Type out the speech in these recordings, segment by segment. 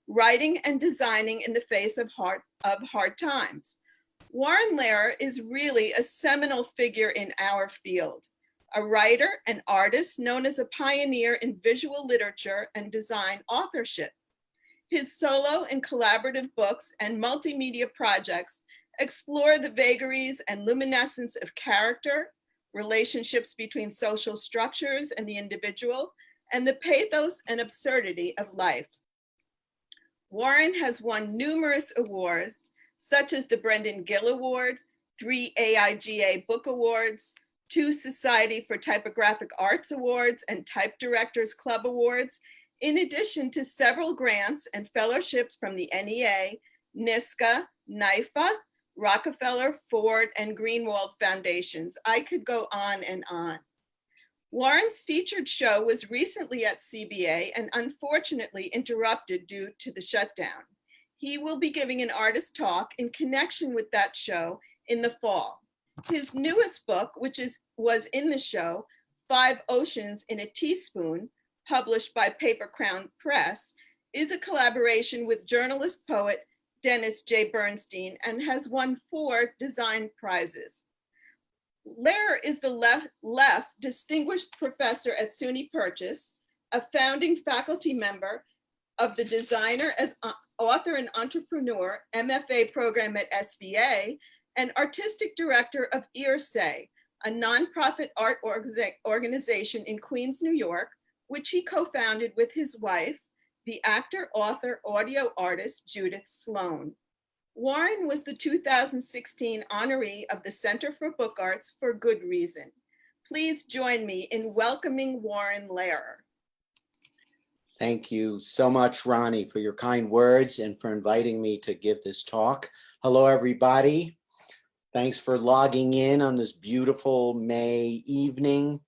Writing and Designing in the Face of Hard Times. Warren Lehrer is really a seminal figure in our field, a writer and artist known as a pioneer in visual literature and design authorship. His solo and collaborative books and multimedia projects explore the vagaries and luminescence of character, relationships between social structures and the individual, and the pathos and absurdity of life. Warren has won numerous awards, such as the Brendan Gill Award, 3 AIGA Book Awards, 2 Society for Typographic Arts Awards and Type Directors Club Awards, in addition to several grants and fellowships from the NEA, NISCA, NIFA, Rockefeller, Ford, and Greenwald Foundations. I could go on and on. Warren's featured show was recently at CBA and unfortunately interrupted due to the shutdown. He will be giving an artist talk in connection with that show in the fall. His newest book, which was in the show, 5 Oceans in a Teaspoon, published by Paper Crown Press, is a collaboration with journalist poet Dennis J. Bernstein and has won 4 design prizes. Lehrer is the Left Distinguished Professor at SUNY Purchase, a founding faculty member of the Designer as Author and Entrepreneur MFA program at SVA, and Artistic Director of Earsay, a nonprofit art organization in Queens, New York, which he co-founded with his wife, the actor, author, audio artist, Judith Sloan. Warren was the 2016 honoree of the Center for Book Arts for good reason. Please join me in welcoming Warren Lehrer. Thank you so much, Roni, for your kind words and for inviting me to give this talk. Hello, everybody. Thanks for logging in on this beautiful May evening.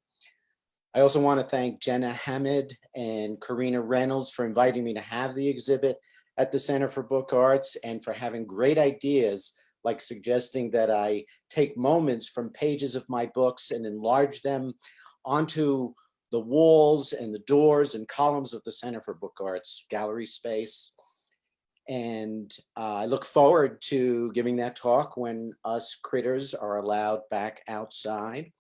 I also want to thank Jenna Hamid and Karina Reynolds for inviting me to have the exhibit at the Center for Book Arts and for having great ideas, like suggesting that I take moments from pages of my books and enlarge them onto the walls and the doors and columns of the Center for Book Arts gallery space. And I look forward to giving that talk when us critters are allowed back outside.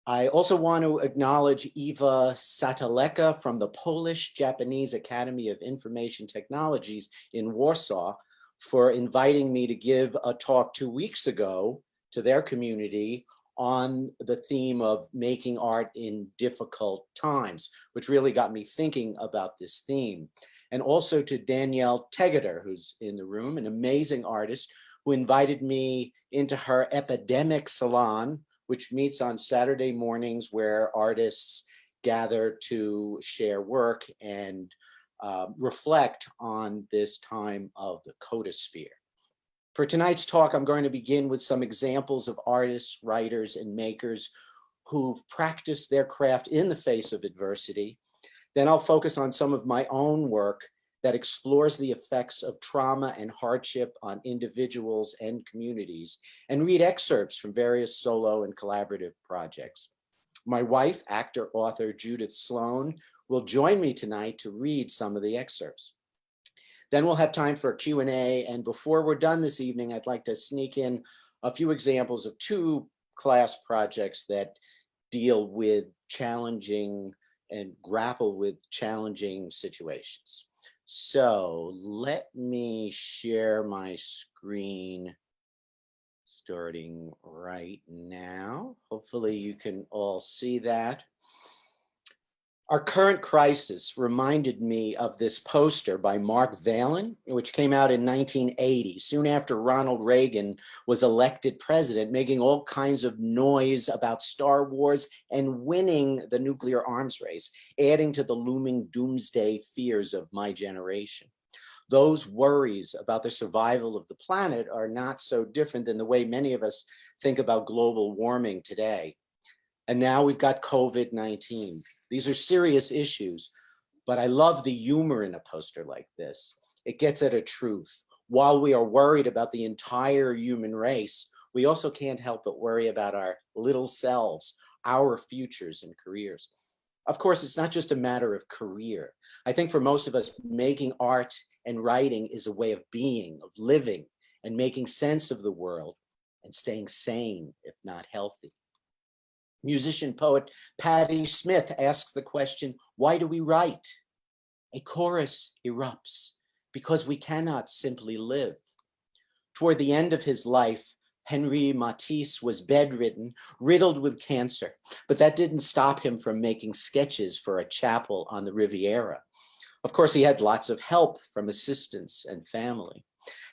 I also want to acknowledge Eva Sataleka from the Polish-Japanese Academy of Information Technologies in Warsaw for inviting me to give a talk 2 weeks ago to their community on the theme of making art in difficult times, which really got me thinking about this theme. And also to Danielle Tegeter, who's in the room, an amazing artist who invited me into her Epidemic Salon, which meets on Saturday mornings where artists gather to share work and reflect on this time of the codosphere. For tonight's talk, I'm going to begin with some examples of artists, writers, and makers who've practiced their craft in the face of adversity. Then I'll focus on some of my own work that explores the effects of trauma and hardship on individuals and communities, and read excerpts from various solo and collaborative projects. My wife, actor, author Judith Sloan, will join me tonight to read some of the excerpts. Then we'll have time for a Q&A, and before we're done this evening, I'd like to sneak in a few examples of 2 class projects that deal with challenging and grapple with challenging situations. So let me share my screen starting right now. Hopefully you can all see that. Our current crisis reminded me of this poster by Mark Valen, which came out in 1980, soon after Ronald Reagan was elected president, making all kinds of noise about Star Wars and winning the nuclear arms race, adding to the looming doomsday fears of my generation. Those worries about the survival of the planet are not so different than the way many of us think about global warming today. And now we've got COVID-19. These are serious issues, but I love the humor in a poster like this. It gets at a truth. While we are worried about the entire human race, we also can't help but worry about our little selves, our futures and careers. Of course, it's not just a matter of career. I think for most of us, making art and writing is a way of being, of living, and making sense of the world and staying sane, if not healthy. Musician poet Patti Smith asks the question, why do we write? A chorus erupts because we cannot simply live. Toward the end of his life, Henri Matisse was bedridden, riddled with cancer, but that didn't stop him from making sketches for a chapel on the Riviera. Of course, he had lots of help from assistants and family.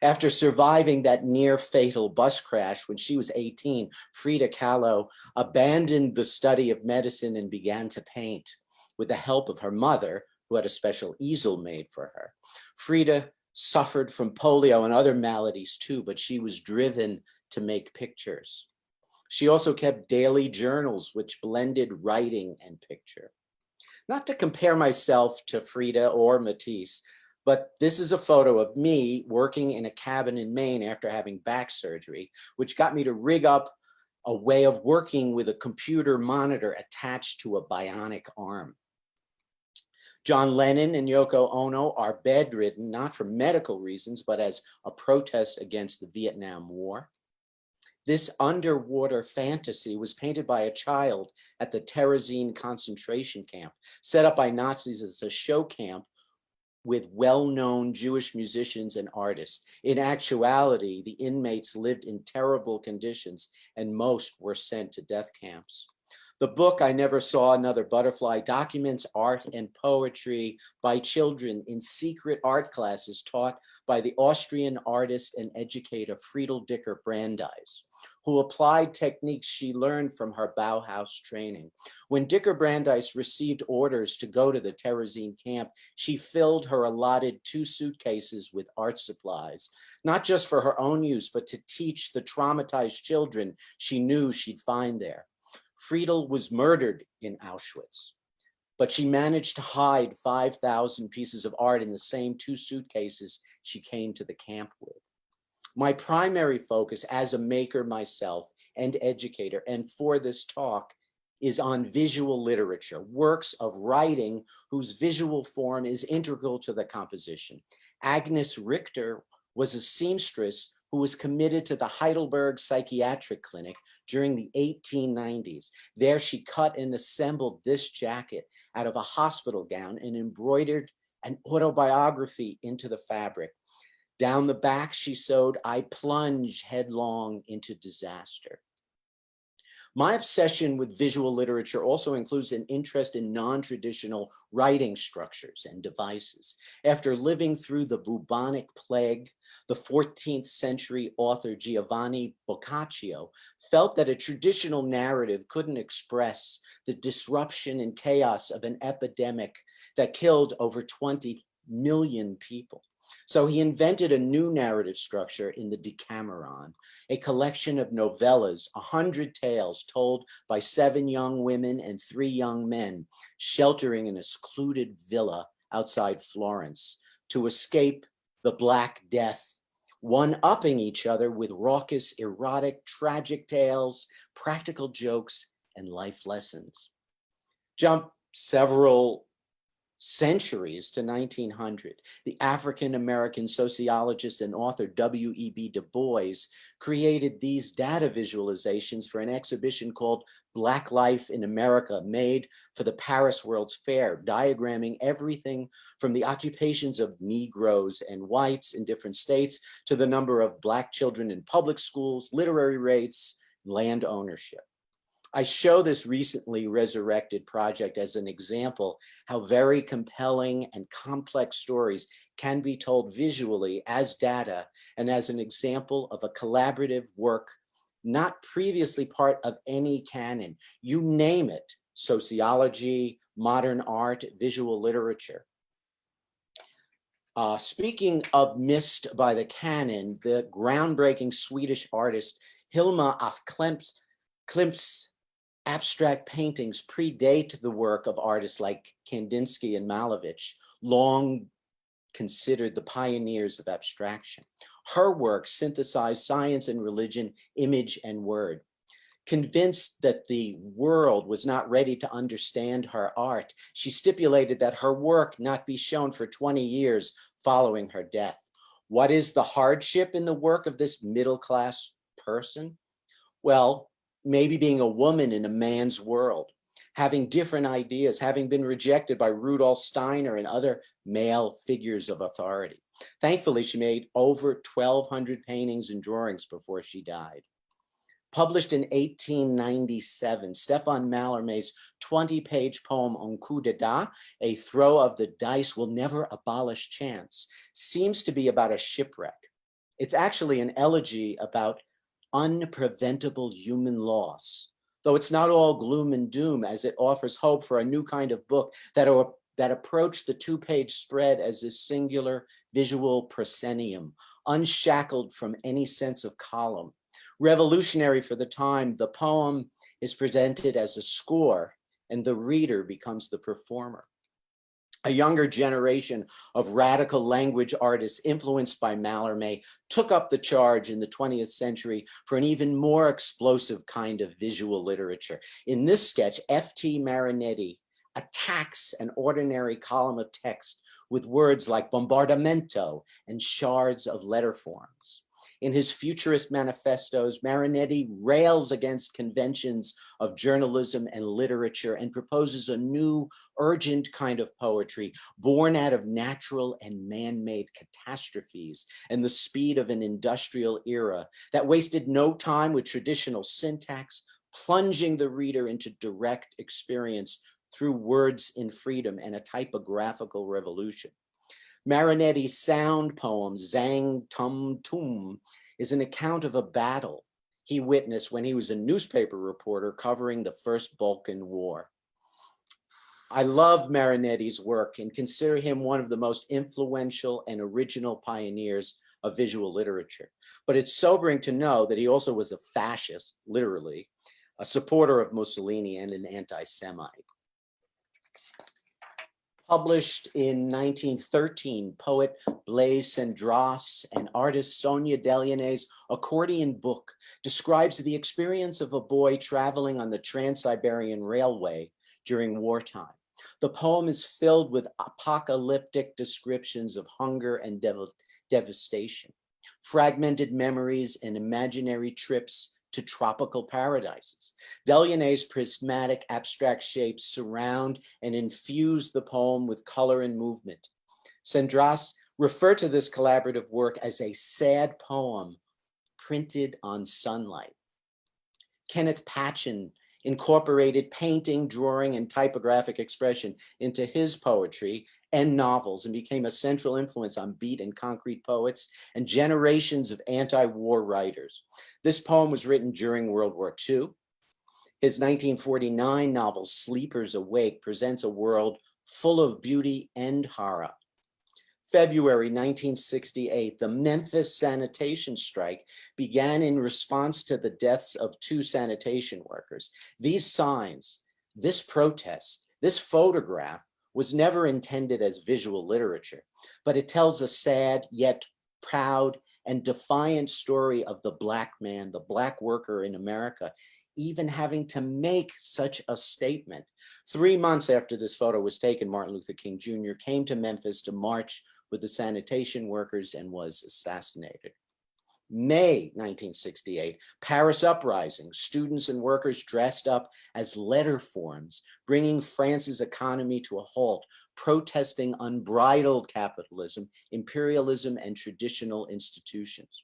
After surviving that near fatal bus crash when she was 18, Frida Kahlo abandoned the study of medicine and began to paint with the help of her mother, who had a special easel made for her. Frida suffered from polio and other maladies too, but she was driven to make pictures. She also kept daily journals which blended writing and picture. Not to compare myself to Frida or Matisse, but this is a photo of me working in a cabin in Maine after having back surgery, which got me to rig up a way of working with a computer monitor attached to a bionic arm. John Lennon and Yoko Ono are bedridden, not for medical reasons, but as a protest against the Vietnam War. This underwater fantasy was painted by a child at the Terezin concentration camp, set up by Nazis as a show camp with well-known Jewish musicians and artists. In actuality, the inmates lived in terrible conditions and most were sent to death camps. The book, I Never Saw Another Butterfly, documents art and poetry by children in secret art classes taught by the Austrian artist and educator Friedel Dicker Brandeis, who applied techniques she learned from her Bauhaus training. When Dicker Brandeis received orders to go to the Terezin camp, she filled her allotted 2 suitcases with art supplies, not just for her own use, but to teach the traumatized children she knew she'd find there. Friedel was murdered in Auschwitz, but she managed to hide 5,000 pieces of art in the same 2 suitcases she came to the camp with. My primary focus as a maker myself and educator, and for this talk, is on visual literature, works of writing whose visual form is integral to the composition. Agnes Richter was a seamstress who was committed to the Heidelberg Psychiatric Clinic during the 1890s. There she cut and assembled this jacket out of a hospital gown and embroidered an autobiography into the fabric. Down the back she sewed, "I plunge headlong into disaster." My obsession with visual literature also includes an interest in non-traditional writing structures and devices. After living through the bubonic plague, the 14th century author Giovanni Boccaccio felt that a traditional narrative couldn't express the disruption and chaos of an epidemic that killed over 20 million people. So he invented a new narrative structure in the Decameron, a collection of novellas, 100 tales told by 7 young women and 3 young men, sheltering in a secluded villa outside Florence to escape the Black Death, one-upping each other with raucous, erotic, tragic tales, practical jokes, and life lessons. Jump several centuries to 1900, the African-American sociologist and author W.E.B. Du Bois created these data visualizations for an exhibition called Black Life in America, made for the Paris World's Fair, diagramming everything from the occupations of Negroes and whites in different states to the number of Black children in public schools, literary rates, land ownership. I show this recently resurrected project as an example how very compelling and complex stories can be told visually as data and as an example of a collaborative work not previously part of any canon. You name it: sociology, modern art, visual literature. Speaking of missed by the canon, the groundbreaking Swedish artist Hilma af Klint's abstract paintings predate the work of artists like Kandinsky and Malevich, long considered the pioneers of abstraction. Her work synthesized science and religion, image and word. Convinced that the world was not ready to understand her art, she stipulated that her work not be shown for 20 years following her death. What is the hardship in the work of this middle-class person? Well, maybe being a woman in a man's world, having different ideas, having been rejected by Rudolf Steiner and other male figures of authority. Thankfully, she made over 1,200 paintings and drawings before she died. Published in 1897, Stefan Mallarmé's 20-page poem Un coup de dés, A Throw of the Dice Will Never Abolish Chance, seems to be about a shipwreck. It's actually an elegy about unpreventable human loss, though it's not all gloom and doom, as it offers hope for a new kind of book that approached the 2-page spread as a singular visual proscenium, unshackled from any sense of column. Revolutionary for the time, the poem is presented as a score and the reader becomes the performer. A younger generation of radical language artists influenced by Mallarmé took up the charge in the 20th century for an even more explosive kind of visual literature. In this sketch, F.T. Marinetti attacks an ordinary column of text with words like bombardamento and shards of letter forms. In his futurist manifestos, Marinetti rails against conventions of journalism and literature and proposes a new, urgent kind of poetry born out of natural and man-made catastrophes and the speed of an industrial era that wasted no time with traditional syntax, plunging the reader into direct experience through words in freedom and a typographical revolution. Marinetti's sound poem, Zang Tum Tum, is an account of a battle he witnessed when he was a newspaper reporter covering the First Balkan War. I love Marinetti's work and consider him one of the most influential and original pioneers of visual literature. But it's sobering to know that he also was a fascist, literally, a supporter of Mussolini and an anti-Semite. Published in 1913, poet Blaise Cendrasse and artist Sonia Delaunay's Accordion Book describes the experience of a boy traveling on the Trans-Siberian Railway during wartime. The poem is filled with apocalyptic descriptions of hunger and devastation, fragmented memories and imaginary trips to tropical paradises. Delaunay's prismatic abstract shapes surround and infuse the poem with color and movement. Cendrasse referred to this collaborative work as a sad poem printed on sunlight. Kenneth Patchen incorporated painting, drawing, and typographic expression into his poetry and novels and became a central influence on beat and concrete poets and generations of anti-war writers. This poem was written during World War II. His 1949 novel, Sleepers Awake, presents a world full of beauty and horror. February 1968, the Memphis sanitation strike began in response to the deaths of 2 sanitation workers. These signs, this protest, this photograph was never intended as visual literature, but it tells a sad yet proud and defiant story of the Black man, the Black worker in America, even having to make such a statement. 3 months after this photo was taken, Martin Luther King Jr. came to Memphis to march with the sanitation workers and was assassinated. May 1968, Paris uprising, students and workers dressed up as letter forms, bringing France's economy to a halt, protesting unbridled capitalism, imperialism, and traditional institutions.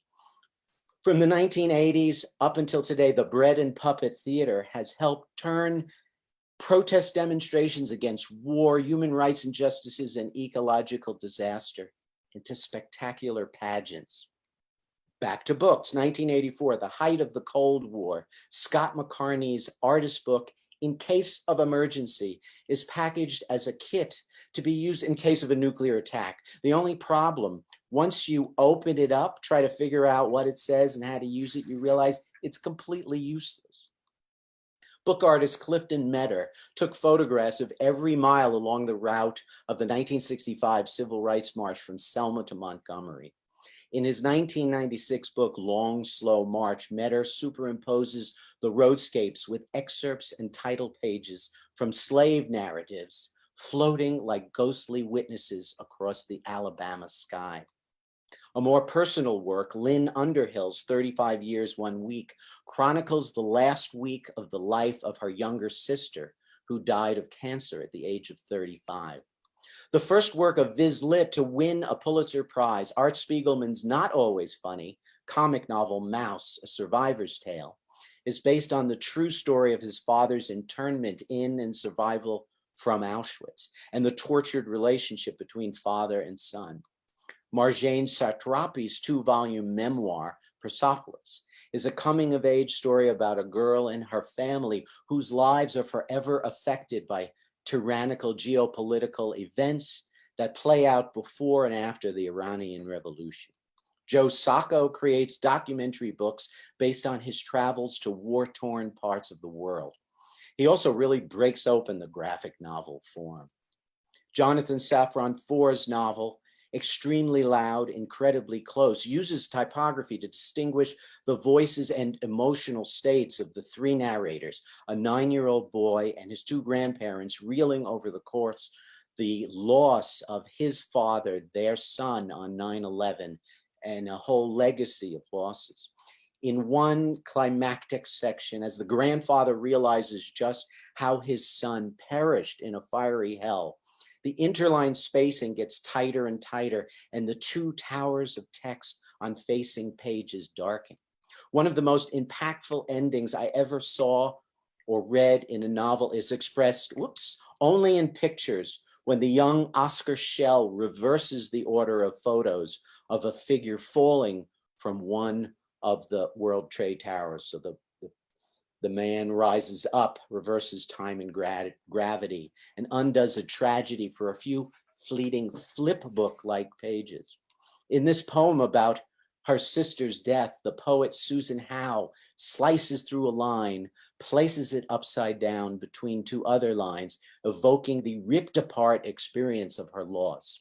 From the 1980s up until today, the Bread and Puppet Theater has helped turn protest demonstrations against war, human rights injustices, and ecological disaster into spectacular pageants. Back to books, 1984, the height of the Cold War. Scott McCartney's artist book, In Case of Emergency, is packaged as a kit to be used in case of a nuclear attack. The only problem, once you open it up, try to figure out what it says and how to use it, you realize it's completely useless. Book artist Clifton Meador took photographs of every mile along the route of the 1965 Civil Rights March from Selma to Montgomery. In his 1996 book, Long, Slow March, Meador superimposes the roadscapes with excerpts and title pages from slave narratives, floating like ghostly witnesses across the Alabama sky. A more personal work, Lynn Underhill's 35 Years, 1 Week, chronicles the last week of the life of her younger sister, who died of cancer at the age of 35. The first work of Viz Lit to win a Pulitzer Prize, Art Spiegelman's not always funny comic novel Mouse, A Survivor's Tale, is based on the true story of his father's internment in and survival from Auschwitz and the tortured relationship between father and son. Marjane Satrapi's 2-volume memoir, Persepolis, is a coming-of-age story about a girl and her family whose lives are forever affected by tyrannical geopolitical events that play out before and after the Iranian Revolution. Joe Sacco creates documentary books based on his travels to war-torn parts of the world. He also really breaks open the graphic novel form. Jonathan Safran Foer's novel, Extremely Loud, Incredibly Close, uses typography to distinguish the voices and emotional states of the three narrators, a 9-year-old boy and his 2 grandparents reeling over the loss of his father, their son, on 9/11, and a whole legacy of losses. In one climactic section, as the grandfather realizes just how his son perished in a fiery hell, the interline spacing gets tighter and tighter, and the 2 towers of text on facing pages darken. One of the most impactful endings I ever saw or read in a novel is expressed, only in pictures, when the young Oscar Schell reverses the order of photos of a figure falling from one of the World Trade Towers. So the man rises up, reverses time and gravity, and undoes a tragedy for a few fleeting flip book-like pages. In this poem about her sister's death, the poet Susan Howe slices through a line, places it upside down between 2 other lines, evoking the ripped apart experience of her loss.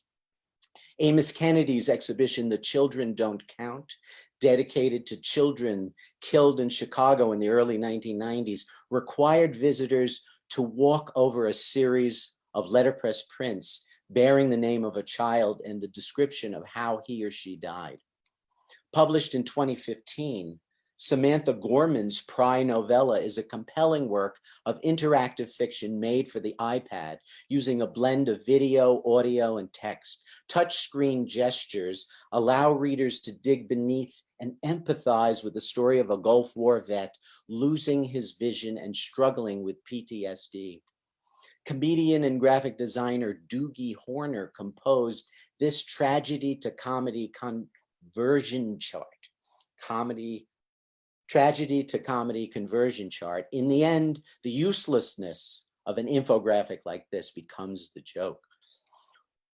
Amos Kennedy's exhibition, The Children Don't Count, dedicated to children killed in Chicago in the early 1990s, required visitors to walk over a series of letterpress prints bearing the name of a child and the description of how he or she died. Published in 2015, Samantha Gorman's Pry novella is a compelling work of interactive fiction made for the iPad using a blend of video, audio, and text. Touchscreen gestures allow readers to dig beneath and empathize with the story of a Gulf War vet losing his vision and struggling with PTSD. Comedian and graphic designer Doogie Horner composed this tragedy to comedy conversion chart. Tragedy to comedy conversion chart. In the end, the uselessness of an infographic like this becomes the joke.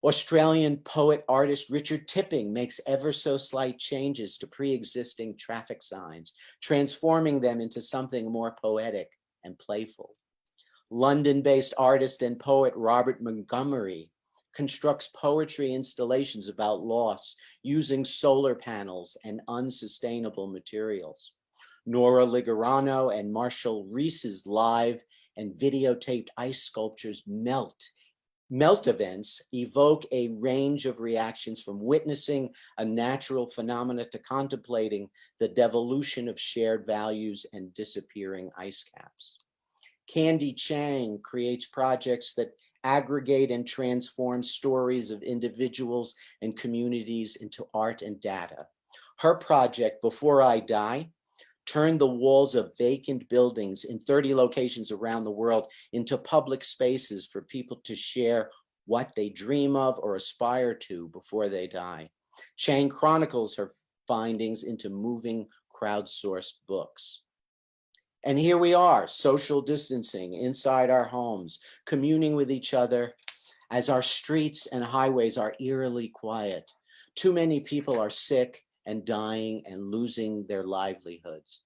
Australian poet artist Richard Tipping makes ever so slight changes to pre-existing traffic signs, transforming them into something more poetic and playful. London-based artist and poet Robert Montgomery constructs poetry installations about loss using solar panels and unsustainable materials. Nora Ligurano and Marshall Reese's live and videotaped ice sculptures Melt events evoke a range of reactions from witnessing a natural phenomena to contemplating the devolution of shared values and disappearing ice caps. Kandy Chang creates projects that aggregate and transform stories of individuals and communities into art and data. Her project, Before I Die, turned the walls of vacant buildings in 30 locations around the world into public spaces for people to share what they dream of or aspire to before they die. Chang chronicles her findings into moving crowdsourced books. And here we are, social distancing inside our homes, communing with each other as our streets and highways are eerily quiet. Too many people are sick and dying and losing their livelihoods.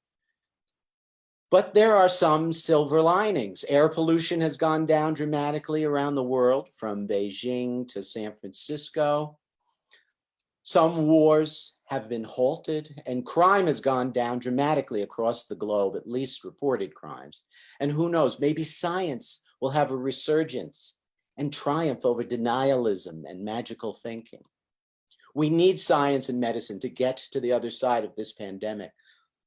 But there are some silver linings. Air pollution has gone down dramatically around the world, from Beijing to San Francisco. Some wars have been halted, and crime has gone down dramatically across the globe, at least reported crimes. And who knows, maybe science will have a resurgence and triumph over denialism and magical thinking. We need science and medicine to get to the other side of this pandemic,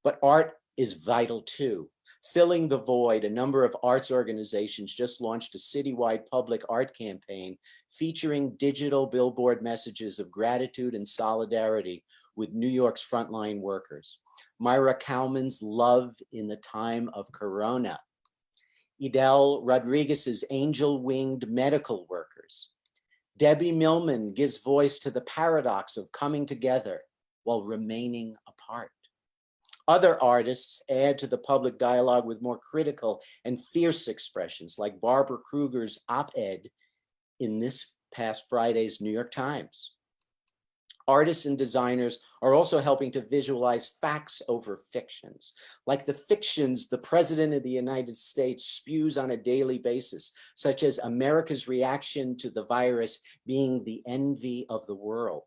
but art is vital too. Filling the void, a number of arts organizations just launched a citywide public art campaign featuring digital billboard messages of gratitude and solidarity with New York's frontline workers. Myra Cowman's Love in the Time of Corona. Idel Rodriguez's Angel-Winged Medical Workers. Debbie Millman gives voice to the paradox of coming together while remaining apart. Other artists add to the public dialogue with more critical and fierce expressions, like Barbara Kruger's op-ed in this past Friday's New York Times. Artists and designers are also helping to visualize facts over fictions, like the fictions the President of the United States spews on a daily basis, such as America's reaction to the virus being the envy of the world.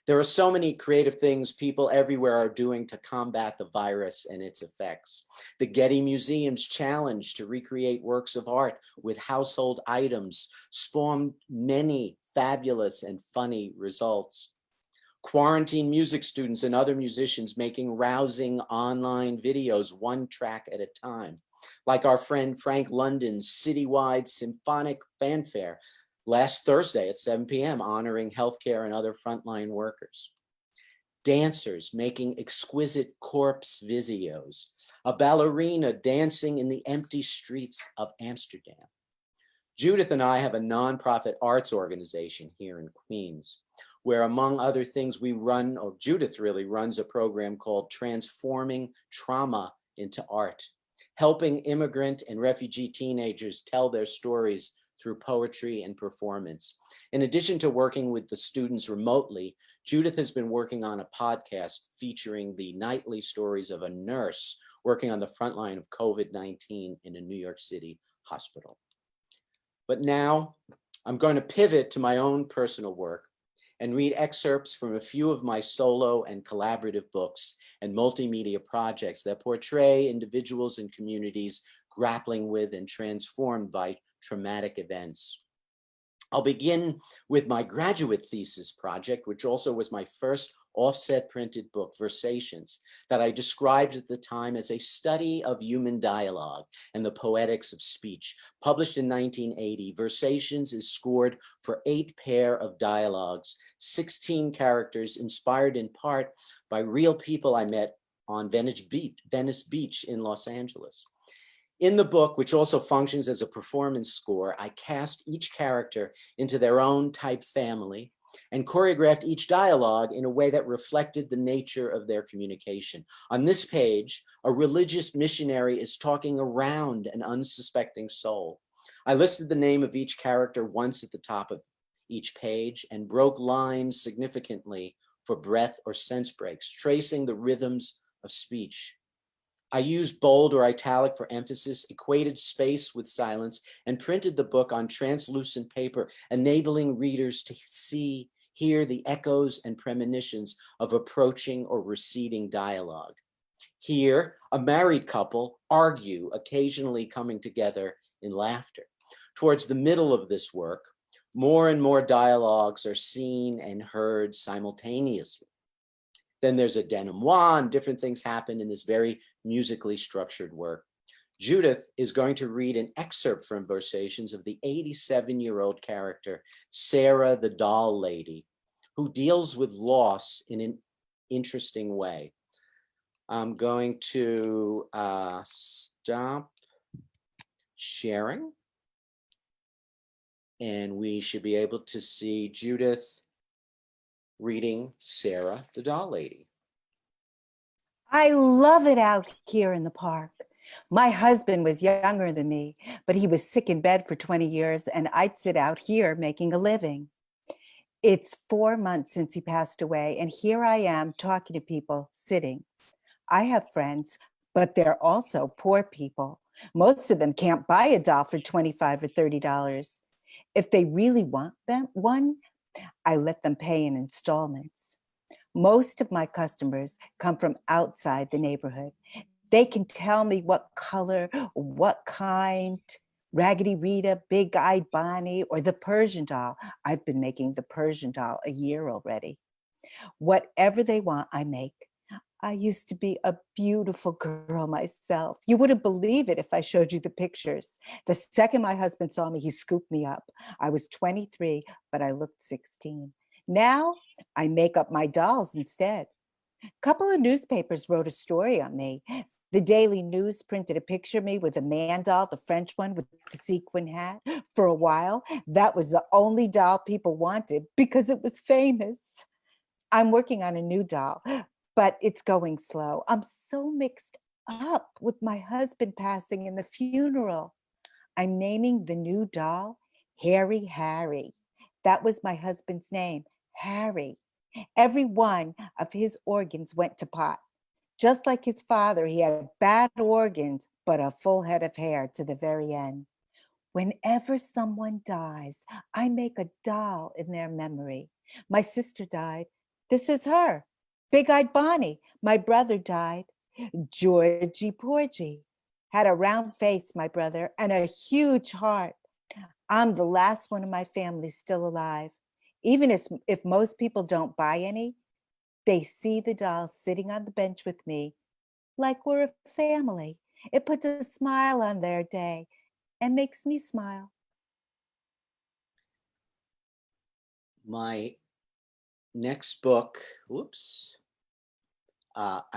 There are so many creative things people everywhere are doing to combat the virus and its effects. The Getty Museum's challenge to recreate works of art with household items spawned many fabulous and funny results. Quarantine music students and other musicians making rousing online videos one track at a time, like our friend Frank London's citywide symphonic fanfare last Thursday at 7 p.m., honoring healthcare and other frontline workers. Dancers making exquisite corpse videos, a ballerina dancing in the empty streets of Amsterdam. Judith and I have a nonprofit arts organization here in Queens, where among other things we run, or Judith really runs, a program called Transforming Trauma into Art, helping immigrant and refugee teenagers tell their stories through poetry and performance. In addition to working with the students remotely, Judith has been working on a podcast featuring the nightly stories of a nurse working on the front line of COVID-19 in a New York City hospital. But now I'm going to pivot to my own personal work and read excerpts from a few of my solo and collaborative books and multimedia projects that portray individuals and communities grappling with and transformed by traumatic events. I'll begin with my graduate thesis project, which also was my first offset printed book, Versations, that I described at the time as a study of human dialogue and the poetics of speech. Published in 1980, Versations is scored for 8 pair of dialogues, 16 characters inspired in part by real people I met on Venice Beach in Los Angeles. In the book, which also functions as a performance score, I cast each character into their own type family and choreographed each dialogue in a way that reflected the nature of their communication. On this page, a religious missionary is talking around an unsuspecting soul. I listed the name of each character once at the top of each page and broke lines significantly for breath or sense breaks, tracing the rhythms of speech. I used bold or italic for emphasis, equated space with silence, and printed the book on translucent paper, enabling readers to see, hear the echoes and premonitions of approaching or receding dialogue. Here, a married couple argue, occasionally coming together in laughter. Towards the middle of this work, more and more dialogues are seen and heard simultaneously. Then there's a denouement, and different things happen in this very musically structured work. Judith is going to read an excerpt from Versations of the 87-year-old character, Sara the doll lady, who deals with loss in an interesting way. I'm going to stop sharing, and we should be able to see Judith reading Sara the doll lady. I love it out here in the park. My husband was younger than me, but he was sick in bed for 20 years, and I'd sit out here making a living. It's 4 months since he passed away, and here I am talking to people, sitting. I have friends, but they're also poor people. Most of them can't buy a doll for $25 or $30. If they really want one, I let them pay in installments. Most of my customers come from outside the neighborhood. They can tell me what color, what kind, Raggedy Rita, Big-Eyed Bonnie, or the Persian doll. I've been making the Persian doll a year already. Whatever they want, I make. I used to be a beautiful girl myself. You wouldn't believe it if I showed you the pictures. The second my husband saw me, he scooped me up. I was 23, but I looked 16. Now I make up my dolls instead. A couple of newspapers wrote a story on me. The Daily News printed a picture of me with a man doll, the French one with the sequin hat. For a while, that was the only doll people wanted because it was famous. I'm working on a new doll, but it's going slow. I'm so mixed up with my husband passing and the funeral. I'm naming the new doll Harry Harry. That was my husband's name, Harry. Every one of his organs went to pot. Just like his father, he had bad organs, but a full head of hair to the very end. Whenever someone dies, I make a doll in their memory. My sister died. This is her. Big-Eyed Bonnie. My brother died. Georgie Porgy. Had a round face, my brother, and a huge heart. I'm the last one of my family still alive. Even if most people don't buy any, they see the doll sitting on the bench with me, like we're a family. It puts a smile on their day and makes me smile. My next book, whoops, published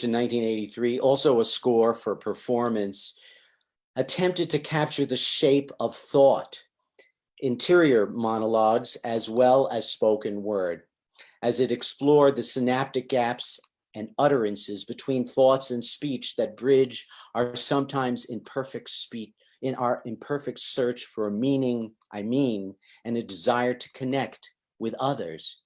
in 1983, also a score for performance, attempted to capture the shape of thought, interior monologues, as well as spoken word, as it explored the synaptic gaps and utterances between thoughts and speech that bridge our sometimes imperfect speech, in our imperfect search for a meaning, and a desire to connect with others,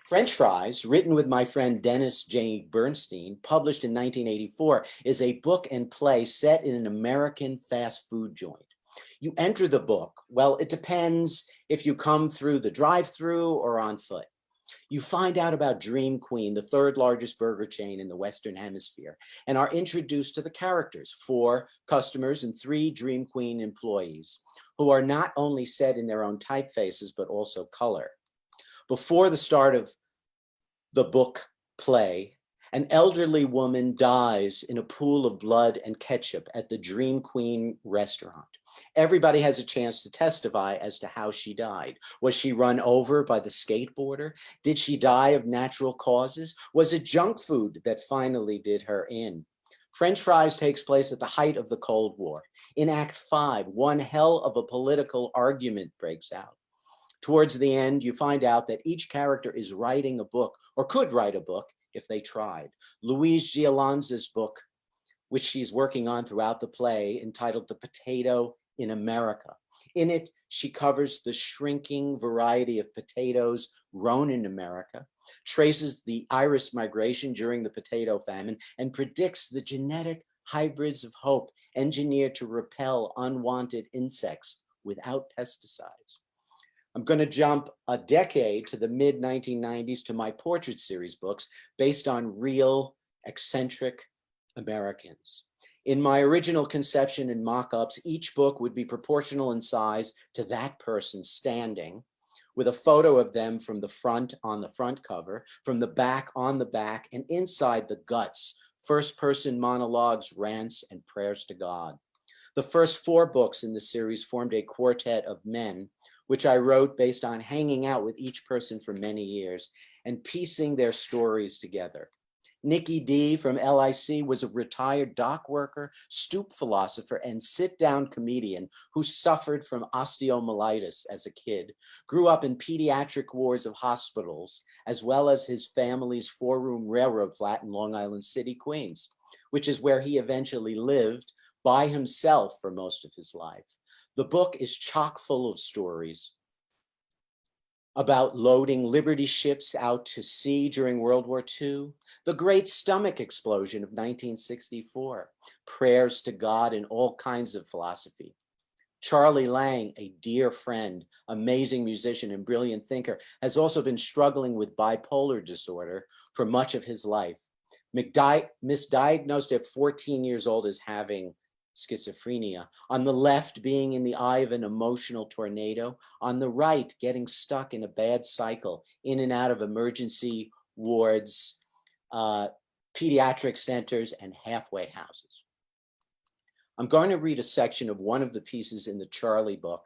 French Fries, written with my friend Dennis J. Bernstein, published in 1984, is a book and play set in an American fast food joint. You enter the book, well, it depends if you come through the drive-through or on foot. You find out about Dream Queen, the third largest burger chain in the Western Hemisphere, and are introduced to the characters, 4 customers and 3 Dream Queen employees, who are not only set in their own typefaces, but also color. Before the start of the book play, an elderly woman dies in a pool of blood and ketchup at the Dream Queen restaurant. Everybody has a chance to testify as to how she died. Was she run over by the skateboarder? Did she die of natural causes? Was it junk food that finally did her in? French Fries takes place at the height of the Cold War. In Act 5, one hell of a political argument breaks out. Towards the end, you find out that each character is writing a book, or could write a book if they tried. Louise Gialanza's book, which she's working on throughout the play, entitled The Potato in America. In it, she covers the shrinking variety of potatoes grown in America, traces the iris migration during the potato famine, and predicts the genetic hybrids of hope engineered to repel unwanted insects without pesticides. I'm going to jump a decade to the mid-1990s to my portrait series books based on real, eccentric Americans. In my original conception and mock-ups, each book would be proportional in size to that person standing, with a photo of them from the front on the front cover, from the back on the back, and inside the guts, first-person monologues, rants, and prayers to God. The first 4 books in the series formed a quartet of men, which I wrote based on hanging out with each person for many years and piecing their stories together. Nikki D from LIC was a retired dock worker, stoop philosopher, and sit-down comedian who suffered from osteomyelitis as a kid, grew up in pediatric wards of hospitals, as well as his family's 4-room railroad flat in Long Island City, Queens, which is where he eventually lived by himself for most of his life. The book is chock full of stories about loading Liberty ships out to sea during World War II, the Great Stomach Explosion of 1964, prayers to God, and all kinds of philosophy. Charlie Lang, a dear friend, amazing musician, and brilliant thinker, has also been struggling with bipolar disorder for much of his life. misdiagnosed at 14 years old as having schizophrenia. On the left, being in the eye of an emotional tornado. On the right, getting stuck in a bad cycle, in and out of emergency wards, pediatric centers, and halfway houses. I'm going to read a section of one of the pieces in the Charlie book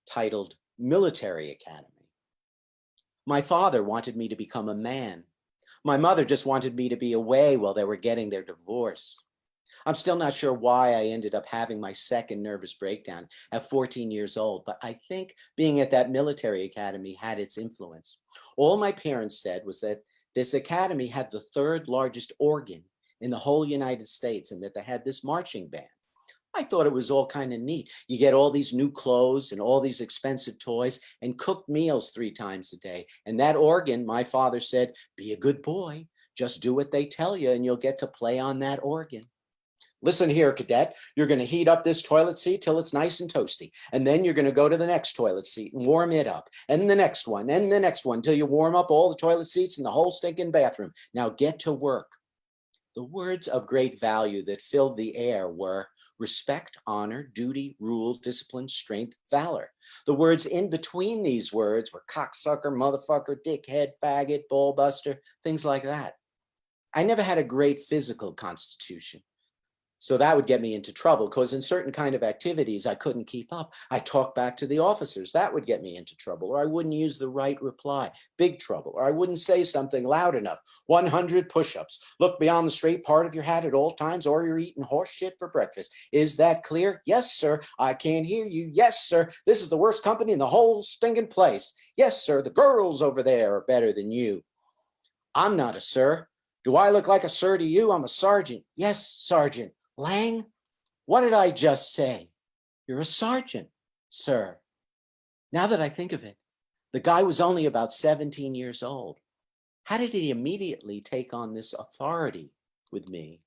titled Military Academy. My father wanted me to become a man. My mother just wanted me to be away while they were getting their divorce. I'm still not sure why I ended up having my second nervous breakdown at 14 years old, but I think being at that military academy had its influence. All my parents said was that this academy had the third largest organ in the whole United States and that they had this marching band. I thought it was all kind of neat. You get all these new clothes and all these expensive toys and cooked meals 3 times a day. And that organ, my father said, be a good boy. Just do what they tell you and you'll get to play on that organ. Listen here, cadet, you're going to heat up this toilet seat till it's nice and toasty. And then you're going to go to the next toilet seat and warm it up. And the next one, and the next one, till you warm up all the toilet seats in the whole stinking bathroom. Now get to work. The words of great value that filled the air were respect, honor, duty, rule, discipline, strength, valor. The words in between these words were cocksucker, motherfucker, dickhead, faggot, ballbuster, things like that. I never had a great physical constitution. So that would get me into trouble because in certain kind of activities, I couldn't keep up. I talked back to the officers. That would get me into trouble. Or I wouldn't use the right reply. Big trouble. Or I wouldn't say something loud enough. 100 push-ups. Look beyond the straight part of your hat at all times or you're eating horse shit for breakfast. Is that clear? Yes, sir. I can't hear you. Yes, sir. This is the worst company in the whole stinking place. Yes, sir. The girls over there are better than you. I'm not a sir. Do I look like a sir to you? I'm a sergeant. Yes, sergeant. Lang, what did I just say? You're a sergeant, sir. Now that I think of it, the guy was only about 17 years old. How did he immediately take on this authority with me?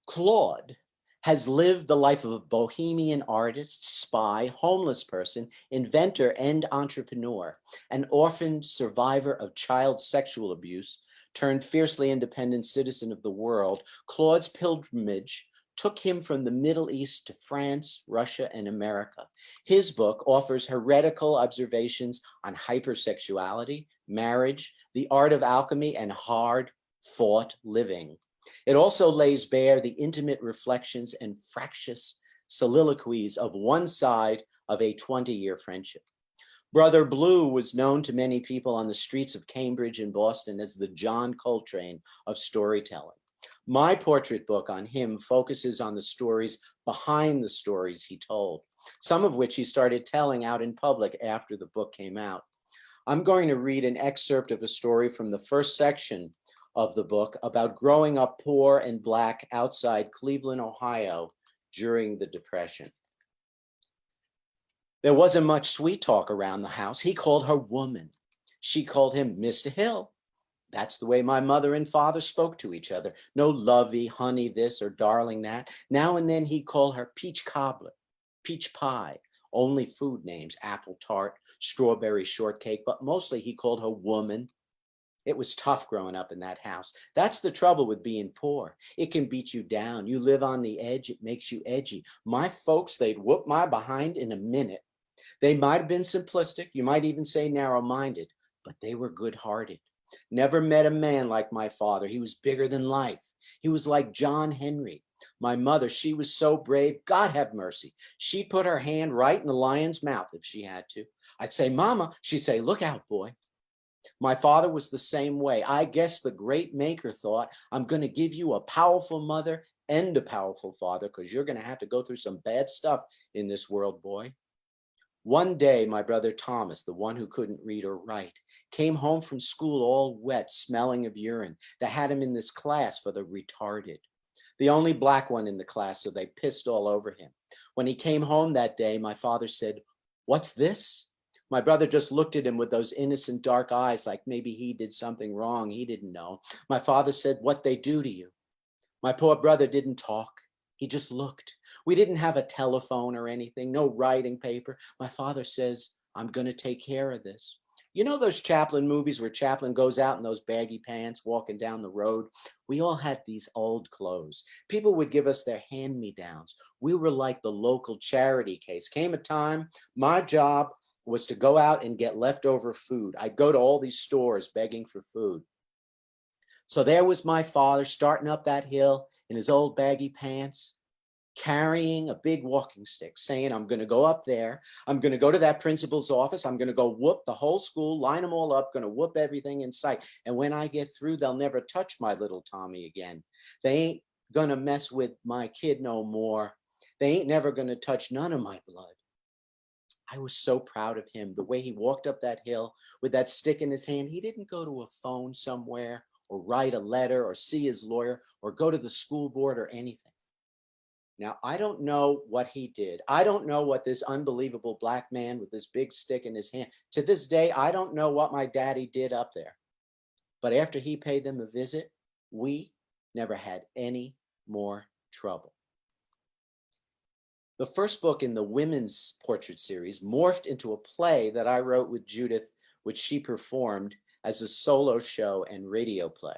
Claude has lived the life of a bohemian artist, spy, homeless person, inventor, and entrepreneur, an orphaned survivor of child sexual abuse, turned fiercely independent citizen of the world. Claude's pilgrimage took him from the Middle East to France, Russia, and America. His book offers heretical observations on hypersexuality, marriage, the art of alchemy, and hard-fought living. It also lays bare the intimate reflections and fractious soliloquies of one side of a 20-year friendship. Brother Blue was known to many people on the streets of Cambridge and Boston as the John Coltrane of storytelling. My portrait book on him focuses on the stories behind the stories he told, some of which he started telling out in public after the book came out. I'm going to read an excerpt of a story from the first section of the book about growing up poor and Black outside Cleveland, Ohio during the Depression. There wasn't much sweet talk around the house. He called her woman. She called him Mr. Hill. That's the way my mother and father spoke to each other. No lovey, honey this or darling that. Now and then he'd call her peach cobbler, peach pie, only food names, apple tart, strawberry shortcake, but mostly he called her woman. It was tough growing up in that house. That's the trouble with being poor. It can beat you down. You live on the edge. It makes you edgy. My folks, they'd whoop my behind in a minute. They might have been simplistic. You might even say narrow-minded, but they were good-hearted. Never met a man like my father. He was bigger than life. He was like John Henry. My mother, she was so brave. God have mercy. She put her hand right in the lion's mouth if she had to. I'd say, Mama. She'd say, look out, boy. My father was the same way. I guess the great maker thought, I'm going to give you a powerful mother and a powerful father because you're going to have to go through some bad stuff in this world, boy. One day, my brother Thomas, the one who couldn't read or write, came home from school all wet, smelling of urine. They had him in this class for the retarded, the only Black one in the class, so they pissed all over him. When he came home that day, my father said, what's this? My brother just looked at him with those innocent dark eyes like maybe he did something wrong he didn't know. My father said, what they do to you? My poor brother didn't talk. He just looked. We didn't have a telephone or anything, no writing paper. My father says, I'm going to take care of this. You know those Chaplin movies where Chaplin goes out in those baggy pants walking down the road? We all had these old clothes. People would give us their hand-me-downs. We were like the local charity case. Came a time, my job was to go out and get leftover food. I'd go to all these stores begging for food. So there was my father starting up that hill in his old baggy pants, carrying a big walking stick, saying, I'm going to go up there. I'm going to go to that principal's office. I'm going to go whoop the whole school, line them all up, going to whoop everything in sight. And when I get through, they'll never touch my little Tommy again. They ain't going to mess with my kid no more. They ain't never going to touch none of my blood. I was so proud of him, the way he walked up that hill with that stick in his hand. He didn't go to a phone somewhere or write a letter or see his lawyer or go to the school board or anything. Now, I don't know what he did. I don't know what this unbelievable black man with this big stick in his hand. To this day, I don't know what my daddy did up there. But after he paid them a visit, we never had any more trouble. The first book in the women's portrait series morphed into a play that I wrote with Judith, which she performed as a solo show and radio play.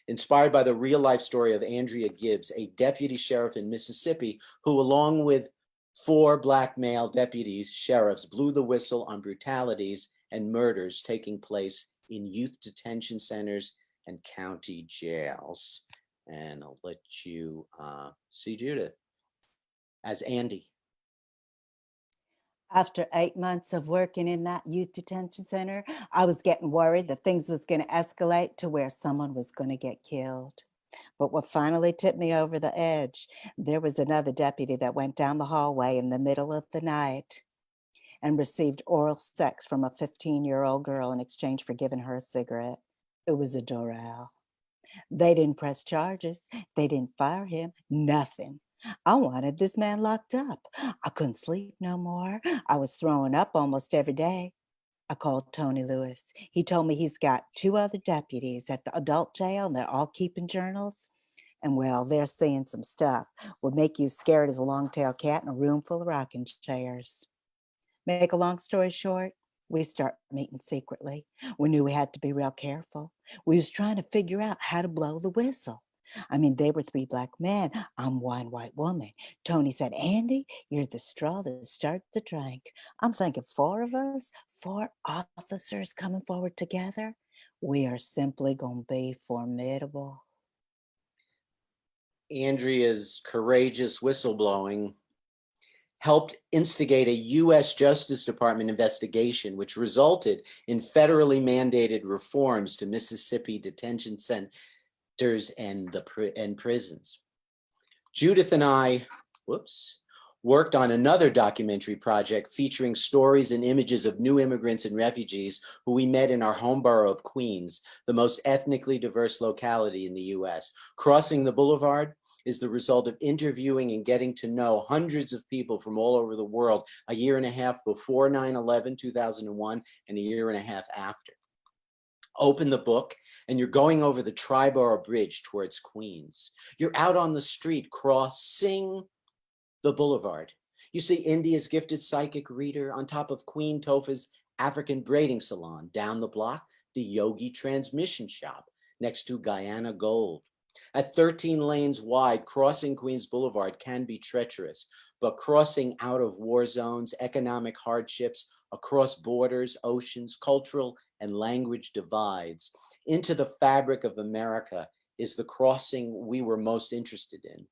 Inspired by the real life story of Andrea Gibbs, a deputy sheriff in Mississippi, who along with 4 black male deputy sheriffs blew the whistle on brutalities and murders taking place in youth detention centers and county jails. And I'll let you see Judith as Andy. After 8 months of working in that youth detention center, I was getting worried that things was going to escalate to where someone was going to get killed. But what finally tipped me over the edge, there was another deputy that went down the hallway in the middle of the night and received oral sex from a 15-year-old girl in exchange for giving her a cigarette. It was a Doral. They didn't press charges. They didn't fire him. Nothing. I wanted this man locked up. I couldn't sleep no more. I was throwing up almost every day. I called Tony Lewis. He told me he's got 2 other deputies at the adult jail and they're all keeping journals. And well, they're seeing some stuff would make you scared as a long-tailed cat in a room full of rocking chairs. Make a long story short, we start meeting secretly. We knew we had to be real careful. We was trying to figure out how to blow the whistle. I mean, they were 3 black men. I'm one white woman. Tony said, Andy, you're the straw that starts the drink. I'm thinking 4 of us, 4 officers coming forward together. We are simply going to be formidable. Andrea's courageous whistleblowing helped instigate a U.S. Justice Department investigation, which resulted in federally mandated reforms to Mississippi detention centers and prisons. Judith and I, worked on another documentary project featuring stories and images of new immigrants and refugees who we met in our home borough of Queens, the most ethnically diverse locality in the U.S. Crossing the Boulevard is the result of interviewing and getting to know hundreds of people from all over the world a year and a half before 9/11, 2001, and a year and a half after. Open the book and you're going over the Triborough Bridge towards Queens. You're out on the street crossing the boulevard. You see India's gifted psychic reader on top of Queen Tofa's African braiding salon. Down the block, the Yogi transmission shop next to Guyana Gold. At 13 lanes wide, crossing Queens Boulevard can be treacherous, but crossing out of war zones, economic hardships, across borders, oceans, cultural and language divides, into the fabric of America is the crossing we were most interested in.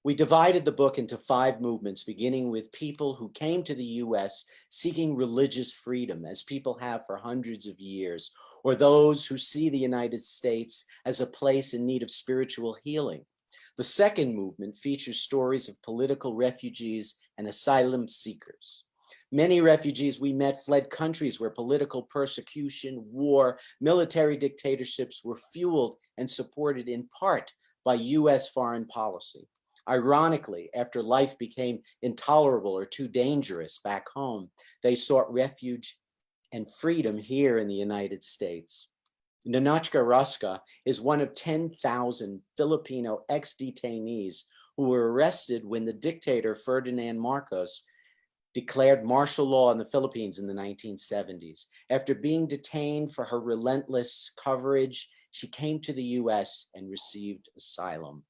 We divided the book into 5 movements, beginning with people who came to the US seeking religious freedom, as people have for hundreds of years, or those who see the United States as a place in need of spiritual healing. The second movement features stories of political refugees and asylum seekers. Many refugees we met fled countries where political persecution, war, military dictatorships were fueled and supported in part by US foreign policy. Ironically, after life became intolerable or too dangerous back home, they sought refuge and freedom here in the United States. Ninotchka Ruska is one of 10,000 Filipino ex-detainees who were arrested when the dictator Ferdinand Marcos declared martial law in the Philippines in the 1970s. After being detained for her relentless coverage, she came to the US and received asylum.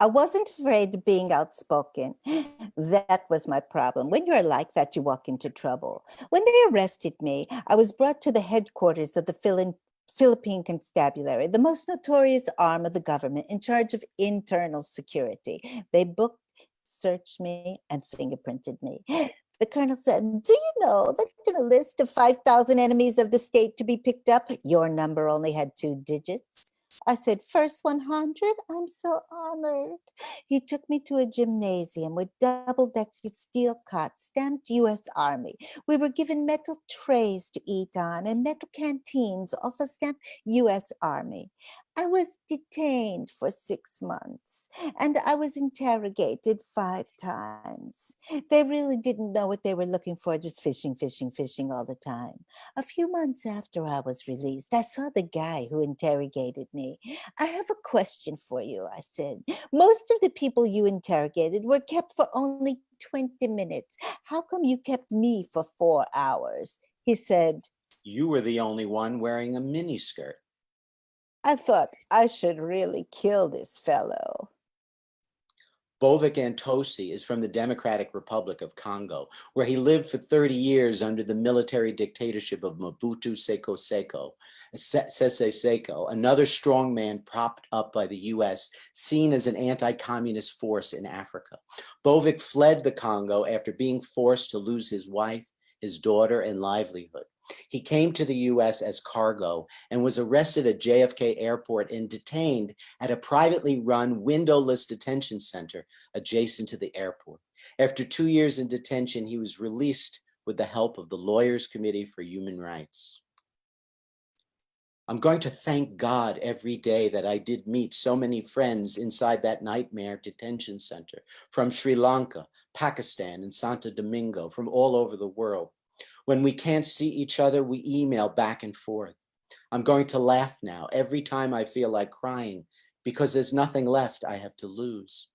I wasn't afraid of being outspoken. That was my problem. When you're like that, you walk into trouble. When they arrested me, I was brought to the headquarters of the Philippine Constabulary, the most notorious arm of the government in charge of internal security. They booked, searched me, and fingerprinted me. The colonel said, "Do you know that in a list of 5,000 enemies of the state to be picked up, your number only had 2 digits?" I said, "First 100? I'm so honored." He took me to a gymnasium with double-decker steel cots stamped U.S. Army. We were given metal trays to eat on and metal canteens also stamped U.S. Army. I was detained for 6 months and I was interrogated 5 times. They really didn't know what they were looking for, just fishing, fishing, fishing all the time. A few months after I was released, I saw the guy who interrogated me. "I have a question for you," I said. "Most of the people you interrogated were kept for only 20 minutes. How come you kept me for 4 hours?" He said, "You were the only one wearing a miniskirt." I thought I should really kill this fellow. Bovik Antosi is from the Democratic Republic of Congo, where he lived for 30 years under the military dictatorship of Mobutu Sese Seko, another strongman propped up by the US, seen as an anti-communist force in Africa. Bovik fled the Congo after being forced to lose his wife, his daughter, and livelihood. He came to the US as cargo and was arrested at JFK Airport and detained at a privately run windowless detention center adjacent to the airport. After 2 years in detention, he was released with the help of the Lawyers Committee for Human Rights. "I'm going to thank God every day that I did meet so many friends inside that nightmare detention center from Sri Lanka, Pakistan, and Santo Domingo, from all over the world. When we can't see each other, we email back and forth. I'm going to laugh now every time I feel like crying because there's nothing left I have to lose.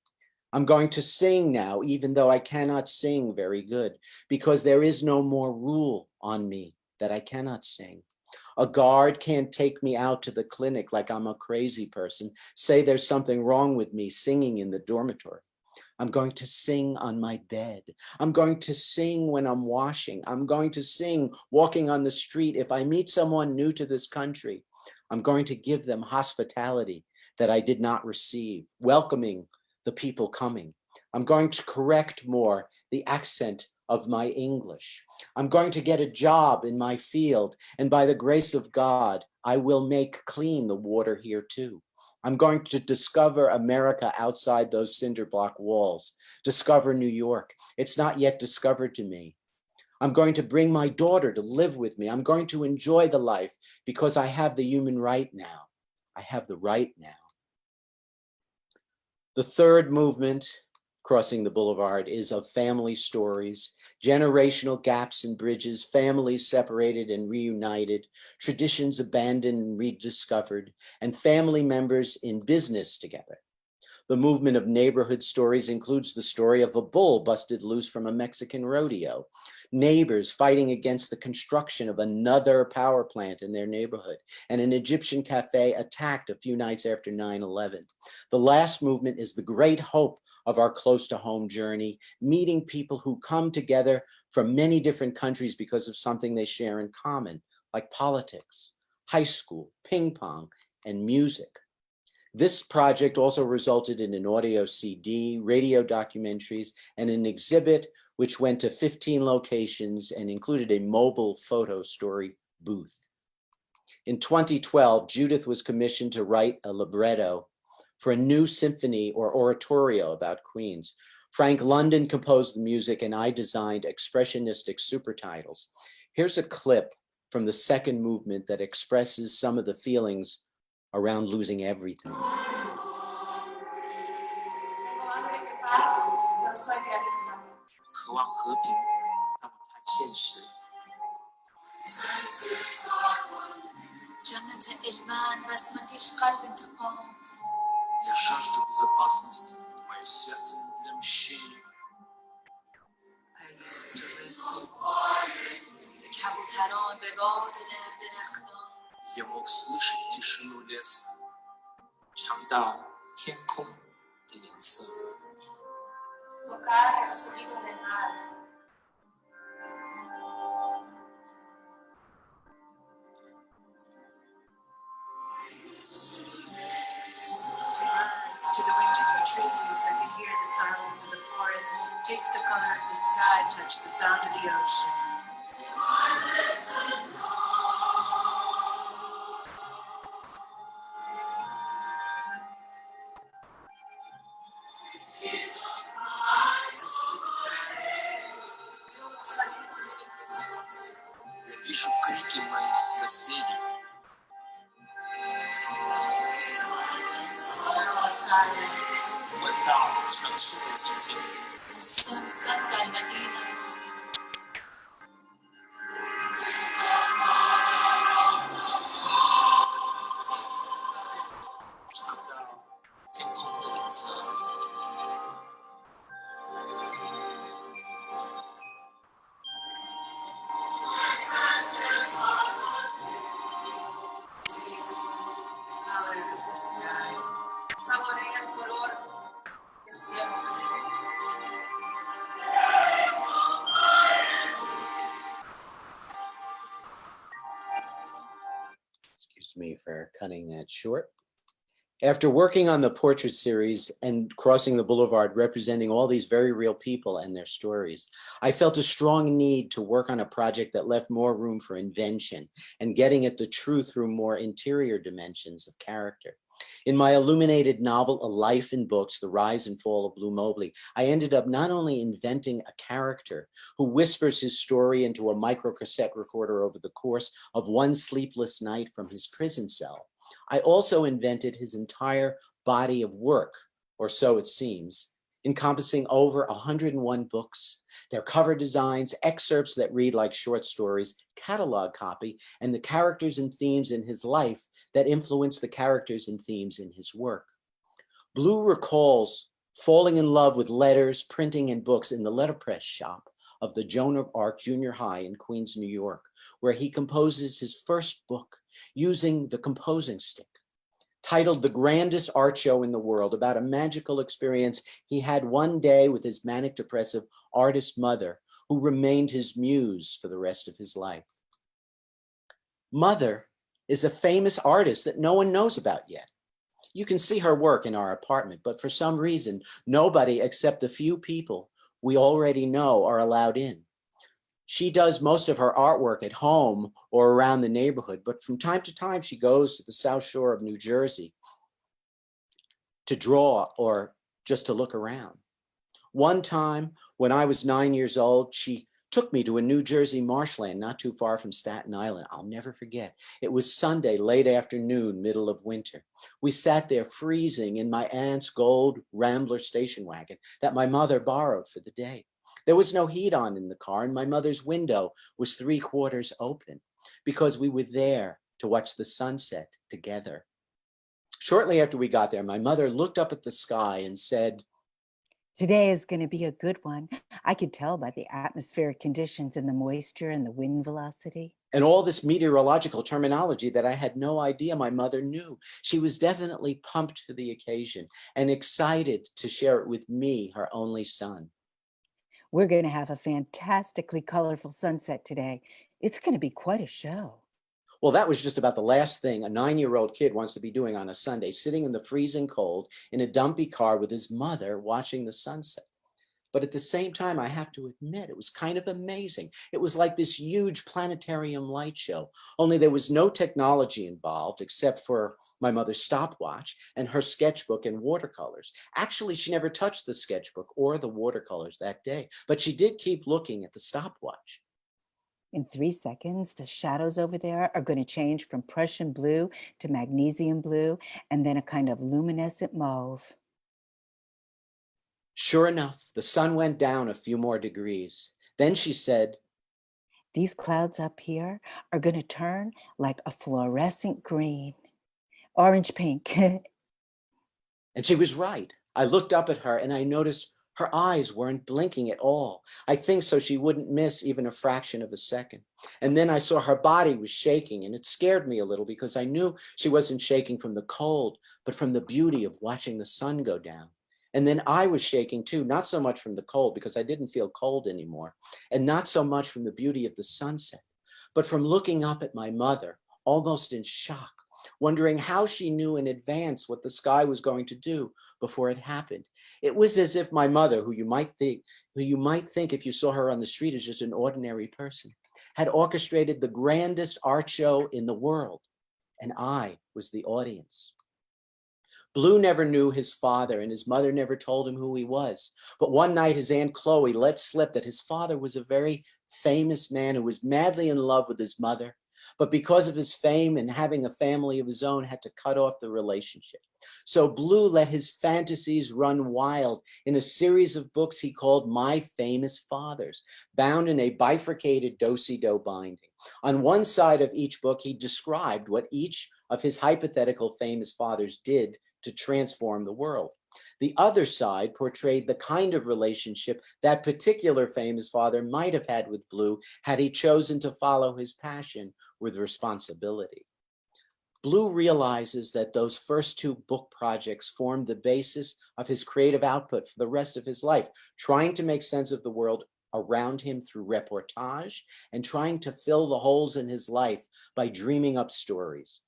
I'm going to sing now, even though I cannot sing very good, because there is no more rule on me that I cannot sing. A guard can't take me out to the clinic like I'm a crazy person, say there's something wrong with me singing in the dormitory. I'm going to sing on my bed. I'm going to sing when I'm washing. I'm going to sing walking on the street. If I meet someone new to this country, I'm going to give them hospitality that I did not receive, welcoming the people coming. I'm going to correct more the accent of my English. I'm going to get a job in my field, and by the grace of God, I will make clean the water here too. I'm going to discover America outside those cinder block walls, discover New York. It's not yet discovered to me. I'm going to bring my daughter to live with me. I'm going to enjoy the life because I have the human right now. I have the right now." The third movement, Crossing the Boulevard, is of family stories, generational gaps and bridges, families separated and reunited, traditions abandoned and rediscovered, and family members in business together. The movement of neighborhood stories includes the story of a bull busted loose from a Mexican rodeo, neighbors fighting against the construction of another power plant in their neighborhood, and an Egyptian cafe attacked a few nights after 9/11. The last movement is the great hope of our close to home journey, meeting people who come together from many different countries because of something they share in common, like politics, high school, ping pong, and music. This project also resulted in an audio CD, radio documentaries, and an exhibit which went to 15 locations and included a mobile photo story booth. In 2012, Judith was commissioned to write a libretto for a new symphony or oratorio about Queens. Frank London composed the music and I designed expressionistic supertitles. Here's a clip from the second movement that expresses some of the feelings around losing everything. Я жажду безопасности, мое сердце не для мщения. 也梦似是继续努力，尝到天空的颜色。Tocar el sonido del mar. To the wind in the trees, I could hear the silence of the forest, taste the color of the sky, touch the sound of the ocean. Я вижу крики моих соседей. Silence. 闻到城市的寂静。尝到天空的颜色。Saborea el color del cielo. Excuse me for cutting that short. After working on the portrait series and crossing the boulevard representing all these very real people and their stories, I felt a strong need to work on a project that left more room for invention and getting at the truth through more interior dimensions of character. In my illuminated novel, A Life in Books, The Rise and Fall of Blue Mobley, I ended up not only inventing a character who whispers his story into a microcassette recorder over the course of one sleepless night from his prison cell, I also invented his entire body of work, or so it seems, encompassing over 101 books, their cover designs, excerpts that read like short stories, catalog copy, and the characters and themes in his life that influence the characters and themes in his work. Blue recalls falling in love with letters, printing, and books in the letterpress shop of the Joan of Arc Junior High in Queens, New York, where he composes his first book using the composing stick. Titled The Grandest Art Show in the World, about a magical experience he had one day with his manic depressive artist mother, who remained his muse for the rest of his life. Mother is a famous artist that no one knows about yet. You can see her work in our apartment, but for some reason, nobody except the few people we already know are allowed in. She does most of her artwork at home or around the neighborhood, but from time to time, she goes to the South Shore of New Jersey to draw or just to look around. One time when I was 9 years old, she took me to a New Jersey marshland not too far from Staten Island. I'll never forget. It was Sunday, late afternoon, middle of winter. We sat there freezing in my aunt's gold Rambler station wagon that my mother borrowed for the day. There was no heat on in the car, and my mother's window was 3/4 open because we were there to watch the sunset together. Shortly after we got there, my mother looked up at the sky and said, "Today is going to be a good one. I could tell by the atmospheric conditions and the moisture and the wind velocity." And all this meteorological terminology that I had no idea my mother knew. She was definitely pumped for the occasion and excited to share it with me, her only son. "We're going to have a fantastically colorful sunset today. It's going to be quite a show." Well, that was just about the last thing a 9-year-old kid wants to be doing on a Sunday, sitting in the freezing cold in a dumpy car with his mother watching the sunset. But at the same time, I have to admit, it was kind of amazing. It was like this huge planetarium light show, only there was no technology involved except for my mother's stopwatch and her sketchbook and watercolors. Actually, she never touched the sketchbook or the watercolors that day, but she did keep looking at the stopwatch. "In 3 seconds, the shadows over there are going to change from Prussian blue to magnesium blue and then a kind of luminescent mauve." Sure enough, the sun went down a few more degrees. Then she said, "These clouds up here are going to turn like a fluorescent green, orange pink." and she was right. I looked up at her and I noticed Her eyes weren't blinking at all. I think so she wouldn't miss even a fraction of a second. And then I saw her body was shaking, and it scared me a little because I knew she wasn't shaking from the cold, but from the beauty of watching the sun go down. And then I was shaking too, not so much from the cold because I didn't feel cold anymore, and not so much from the beauty of the sunset, but from looking up at my mother, almost in shock, wondering how she knew in advance what the sky was going to do before it happened. It was as if my mother, who you might think if you saw her on the street is just an ordinary person, had orchestrated the grandest art show in the world, and I was the audience. Blue never knew his father, and his mother never told him who he was. But one night his Aunt Chloe let slip that his father was a very famous man who was madly in love with his mother, but because of his fame and having a family of his own, had to cut off the relationship. So Blue let his fantasies run wild in a series of books he called My Famous Fathers, bound in a bifurcated do-si-do binding. On one side of each book, he described what each of his hypothetical famous fathers did to transform the world. The other side portrayed the kind of relationship that particular famous father might have had with Blue had he chosen to follow his passion with responsibility. Blue realizes that those first two book projects formed the basis of his creative output for the rest of his life, trying to make sense of the world around him through reportage and trying to fill the holes in his life by dreaming up stories.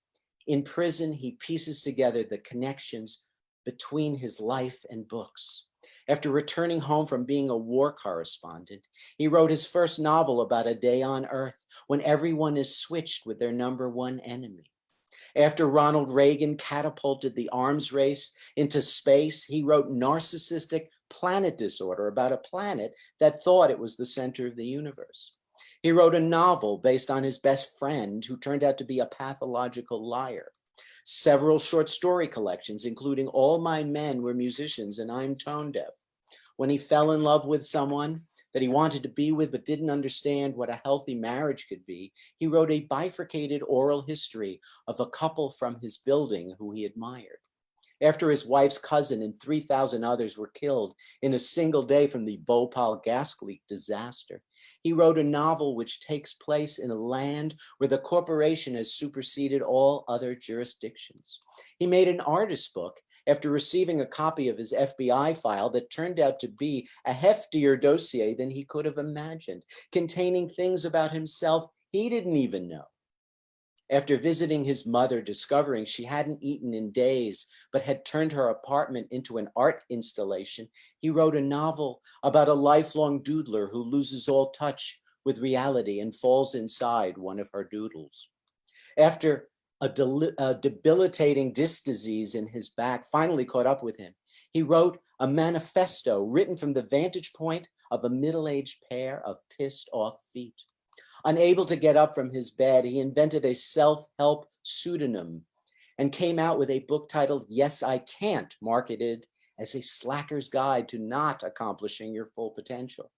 In prison, he pieces together the connections between his life and books. After returning home from being a war correspondent, he wrote his first novel about a day on Earth when everyone is switched with their number one enemy. After Ronald Reagan catapulted the arms race into space, he wrote Narcissistic Planet Disorder about a planet that thought it was the center of the universe. He wrote a novel based on his best friend who turned out to be a pathological liar. Several short story collections, including All My Men Were Musicians and I'm Tone Deaf. When he fell in love with someone that he wanted to be with but didn't understand what a healthy marriage could be, he wrote a bifurcated oral history of a couple from his building who he admired. After his wife's cousin and 3,000 others were killed in a single day from the Bhopal gas leak disaster, he wrote a novel which takes place in a land where the corporation has superseded all other jurisdictions. He made an artist's book after receiving a copy of his FBI file that turned out to be a heftier dossier than he could have imagined, containing things about himself he didn't even know. After visiting his mother, discovering she hadn't eaten in days, but had turned her apartment into an art installation, he wrote a novel about a lifelong doodler who loses all touch with reality and falls inside one of her doodles. After a debilitating disc disease in his back finally caught up with him, he wrote a manifesto written from the vantage point of a middle-aged pair of pissed-off feet. Unable to get up from his bed, he invented a self-help pseudonym and came out with a book titled Yes, I Can't, marketed as a slacker's guide to not accomplishing your full potential.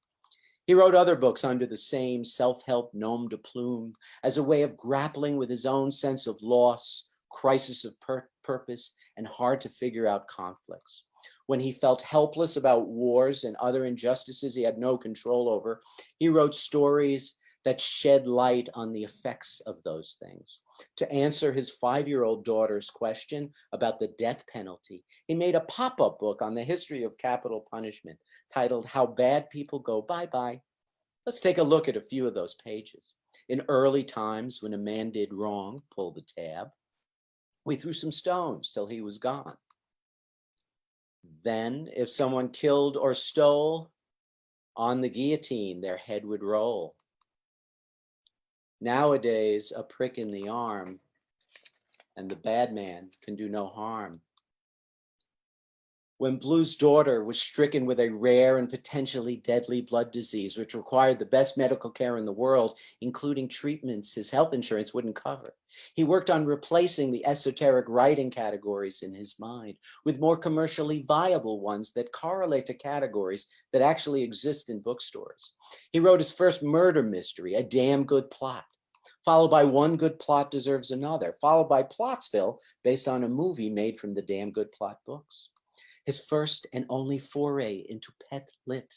He wrote other books under the same self-help nom de plume as a way of grappling with his own sense of loss, crisis of purpose, and hard to figure out conflicts. When he felt helpless about wars and other injustices he had no control over, he wrote stories that shed light on the effects of those things. To answer his 5-year-old daughter's question about the death penalty, he made a pop-up book on the history of capital punishment titled How Bad People Go Bye-Bye. Let's take a look at a few of those pages. In early times, when a man did wrong, pull the tab, we threw some stones till he was gone. Then, if someone killed or stole, on the guillotine their head would roll. Nowadays, a prick in the arm and the bad man can do no harm. When Blue's daughter was stricken with a rare and potentially deadly blood disease, which required the best medical care in the world, including treatments his health insurance wouldn't cover, he worked on replacing the esoteric writing categories in his mind with more commercially viable ones that correlate to categories that actually exist in bookstores. He wrote his first murder mystery, A Damn Good Plot, followed by One Good Plot Deserves Another, followed by Plotsville, based on a movie made from the Damn Good Plot books. his first and only foray into pet lit.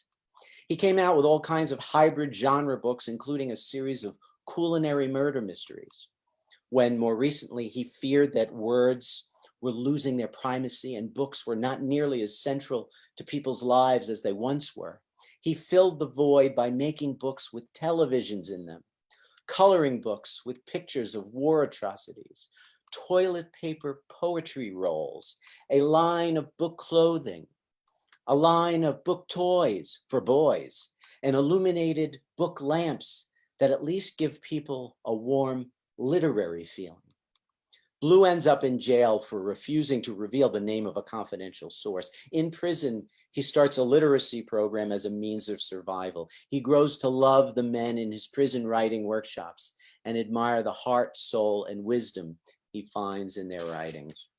He came out with all kinds of hybrid genre books, including a series of culinary murder mysteries. When more recently he feared that words were losing their primacy and books were not nearly as central to people's lives as they once were, he filled the void by making books with televisions in them, coloring books with pictures of war atrocities, toilet paper poetry rolls, a line of book clothing, a line of book toys for boys, and illuminated book lamps that at least give people a warm literary feeling. Blue ends up in jail for refusing to reveal the name of a confidential source. In prison, he starts a literacy program as a means of survival. He grows to love the men in his prison writing workshops and admire the heart, soul, and wisdom he finds in their writings.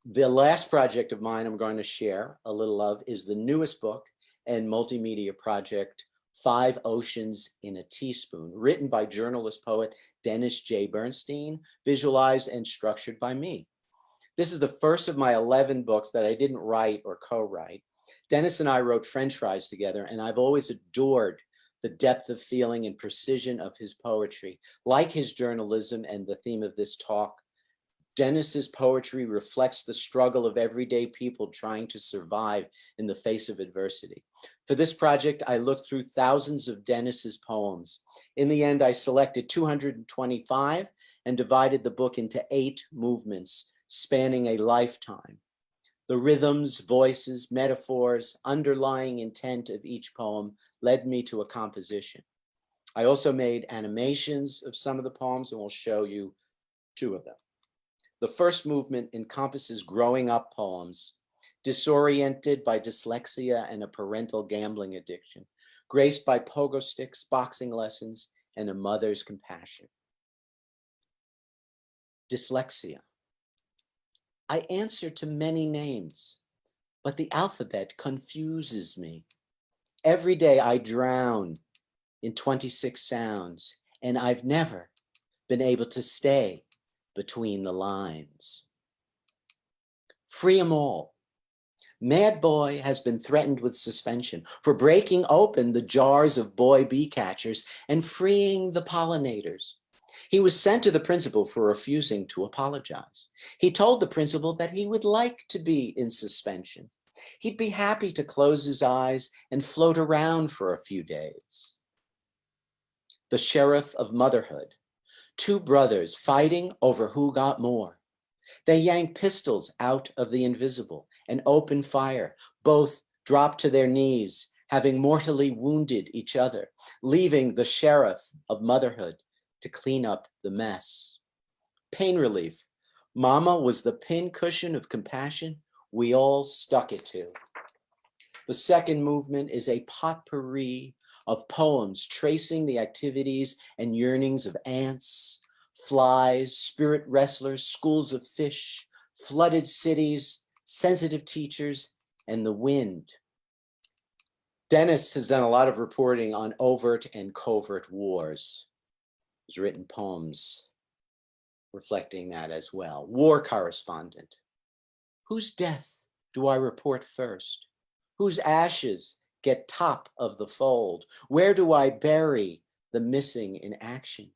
The last project of mine I'm going to share a little of is the newest book and multimedia project, 5 Oceans in a Teaspoon, written by journalist poet Dennis J. Bernstein, visualized and structured by me. This is the first of my 11 books that I didn't write or co-write. Dennis and I wrote French Fries together, and I've always adored the depth of feeling and precision of his poetry. Like his journalism and the theme of this talk, Dennis's poetry reflects the struggle of everyday people trying to survive in the face of adversity. For this project, I looked through thousands of Dennis's poems. In the end, I selected 225 and divided the book into 8 movements spanning a lifetime. The rhythms, voices, metaphors, underlying intent of each poem led me to a composition. I also made animations of some of the poems, and we'll show you 2 of them. The first movement encompasses growing up poems, disoriented by dyslexia and a parental gambling addiction, graced by pogo sticks, boxing lessons, and a mother's compassion. Dyslexia. I answer to many names, but the alphabet confuses me. Every day I drown in 26 sounds, and I've never been able to stay between the lines. Free 'em all. Mad Boy has been threatened with suspension for breaking open the jars of boy bee catchers and freeing the pollinators. He was sent to the principal for refusing to apologize. He told the principal that he would like to be in suspension. He'd be happy to close his eyes and float around for a few days. The Sheriff of Motherhood. 2 brothers fighting over who got more. They yanked pistols out of the invisible and opened fire. Both dropped to their knees, having mortally wounded each other, leaving the Sheriff of Motherhood to clean up the mess. Pain relief. Mama was the pincushion of compassion we all stuck it to. The second movement is a potpourri of poems tracing the activities and yearnings of ants, flies, spirit wrestlers, schools of fish, flooded cities, sensitive teachers, and the wind. Dennis has done a lot of reporting on overt and covert wars. He's written poems reflecting that as well. War correspondent. Whose death do I report first? Whose ashes get top of the fold? Where do I bury the missing in action?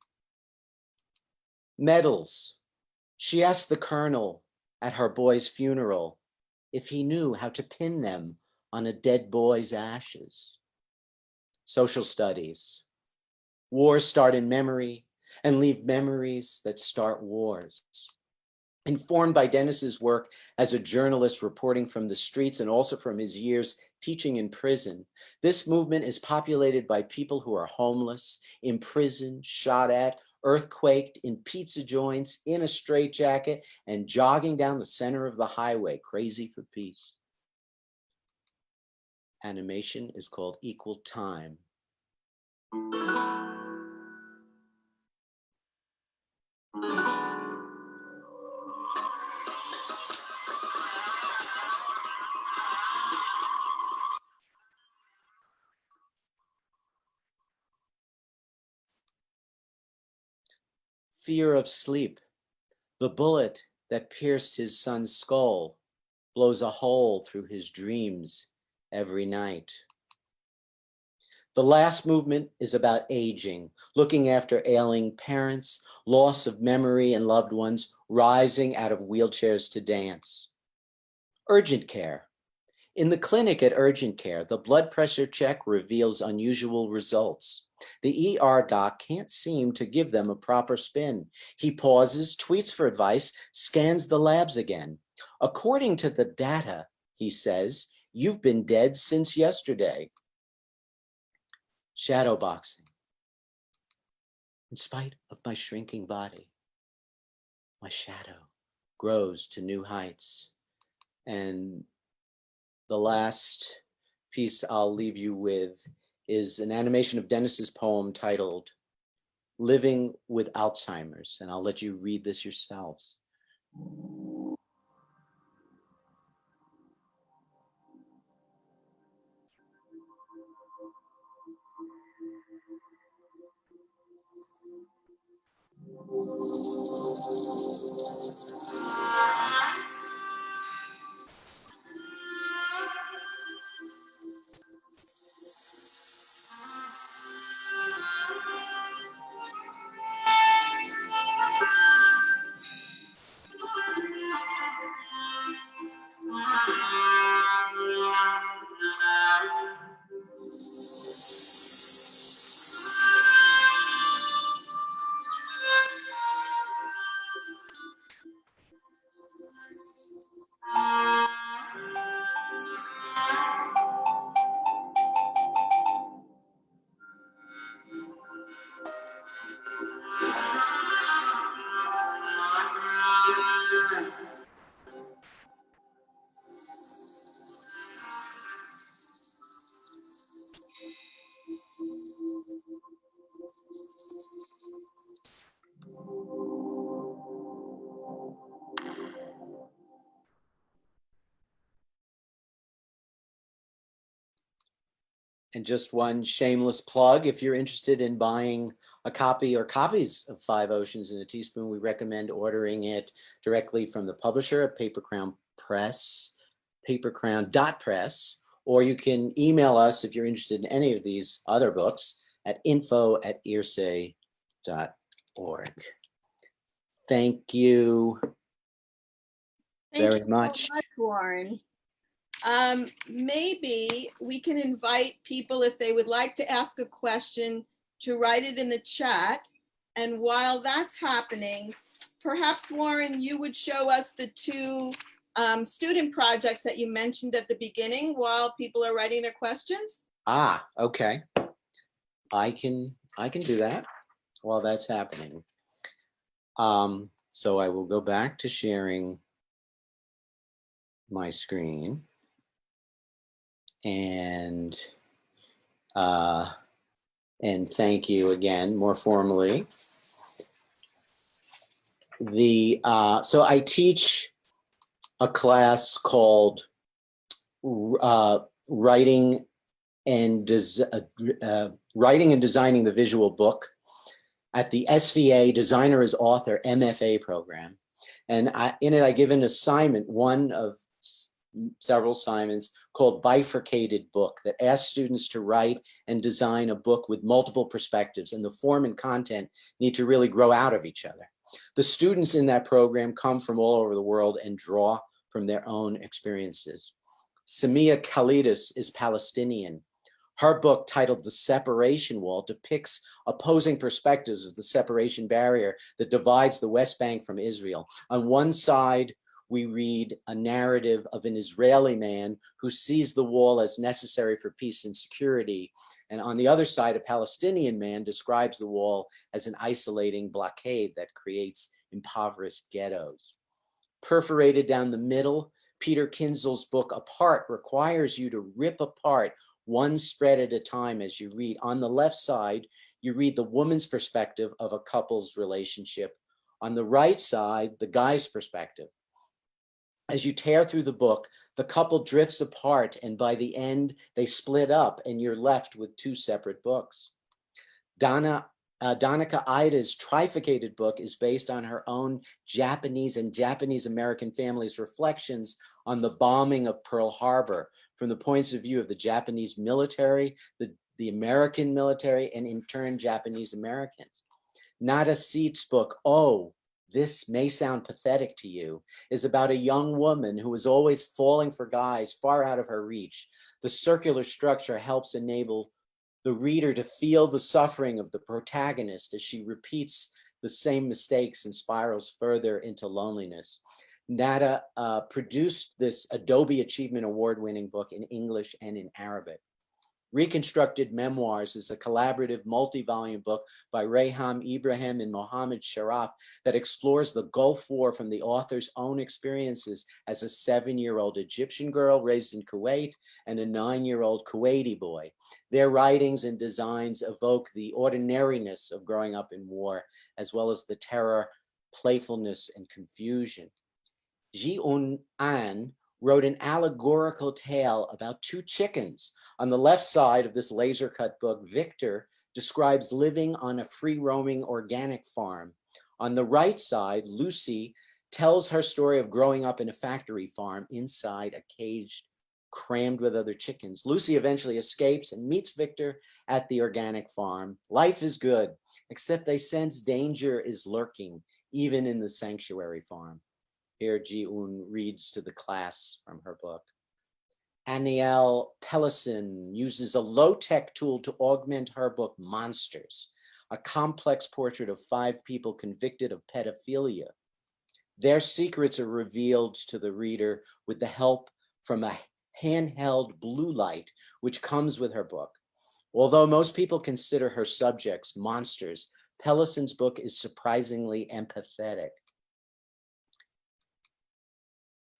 Medals. She asked the colonel at her boy's funeral if he knew how to pin them on a dead boy's ashes. Social studies. Wars start in memory and leave memories that start wars. Informed by Dennis's work as a journalist reporting from the streets and also from his years teaching in prison, this movement is populated by people who are homeless, imprisoned, shot at, earthquaked, in pizza joints, in a straitjacket, and jogging down the center of the highway, crazy for peace. Animation is called Equal Time. Fear of sleep, the bullet that pierced his son's skull blows a hole through his dreams every night. The last movement is about aging, looking after ailing parents, loss of memory and loved ones, rising out of wheelchairs to dance. Urgent care. In the clinic at urgent care, the blood pressure check reveals unusual results. The ER doc can't seem to give them a proper spin. He pauses, tweets for advice, scans the labs again. According to the data, he says, you've been dead since yesterday. Shadowboxing. In spite of my shrinking body, my shadow grows to new heights. And the last piece I'll leave you with is an animation of Dennis's poem titled Living with Alzheimer's. And I'll let you read this yourselves. And just one shameless plug, if you're interested in buying a copy or copies of Five Oceans in a Teaspoon, we recommend ordering it directly from the publisher at Paper Crown Press, papercrown.press, or you can email us if you're interested in any of these other books at info@earsay.org. Thank you very much. So much, Warren. Maybe we can invite people, if they would like to ask a question, to write it in the chat. And while that's happening, perhaps, Warren, you would show us the two student projects that you mentioned at the beginning while people are writing their questions. Okay. I can do that while that's happening. So I will go back to sharing my screen. And thank you again, more formally. So I teach a class called Writing and Designing the Visual Book at the SVA Designer as Author MFA program. And in it, I give an assignment, one of several assignments called Bifurcated Book, that asks students to write and design a book with multiple perspectives, and the form and content need to really grow out of each other. The students in that program come from all over the world and draw from their own experiences. Samia Khalidis is Palestinian. Her book, titled The Separation Wall, depicts opposing perspectives of the separation barrier that divides the West Bank from Israel. On one side, we read a narrative of an Israeli man who sees the wall as necessary for peace and security. And on the other side, a Palestinian man describes the wall as an isolating blockade that creates impoverished ghettos. Perforated down the middle, Peter Kinzel's book, Apart, requires you to rip apart one spread at a time as you read. On the left side, you read the woman's perspective of a couple's relationship. On the right side, the guy's perspective. As you tear through the book, the couple drifts apart, and by the end, they split up, and you're left with two separate books. Dana Donica Ida's trifurcated book is based on her own Japanese and Japanese American families' reflections on the bombing of Pearl Harbor from the points of view of the Japanese military, the American military, and in turn, Japanese Americans. Nada Seat's book, Oh, This May Sound Pathetic to You, is about a young woman who is always falling for guys far out of her reach. The circular structure helps enable the reader to feel the suffering of the protagonist as she repeats the same mistakes and spirals further into loneliness. Nada produced this Adobe Achievement Award-winning book in English and in Arabic. Reconstructed Memoirs is a collaborative multi-volume book by Reham Ibrahim and Mohammed Sharaf that explores the Gulf War from the author's own experiences as a 7-year-old Egyptian girl raised in Kuwait and a 9-year-old Kuwaiti boy. Their writings and designs evoke the ordinariness of growing up in war, as well as the terror, playfulness, and confusion. Ji-un An wrote an allegorical tale about two chickens. On the left side of this laser cut book, Victor describes living on a free roaming organic farm. On the right side, Lucy tells her story of growing up in a factory farm inside a cage crammed with other chickens. Lucy eventually escapes and meets Victor at the organic farm. Life is good, except they sense danger is lurking, even in the sanctuary farm. Here, Ji-un reads to the class from her book. Anielle Pellison uses a low-tech tool to augment her book, Monsters, a complex portrait of 5 people convicted of pedophilia. Their secrets are revealed to the reader with the help from a handheld blue light, which comes with her book. Although most people consider her subjects monsters, Pellison's book is surprisingly empathetic.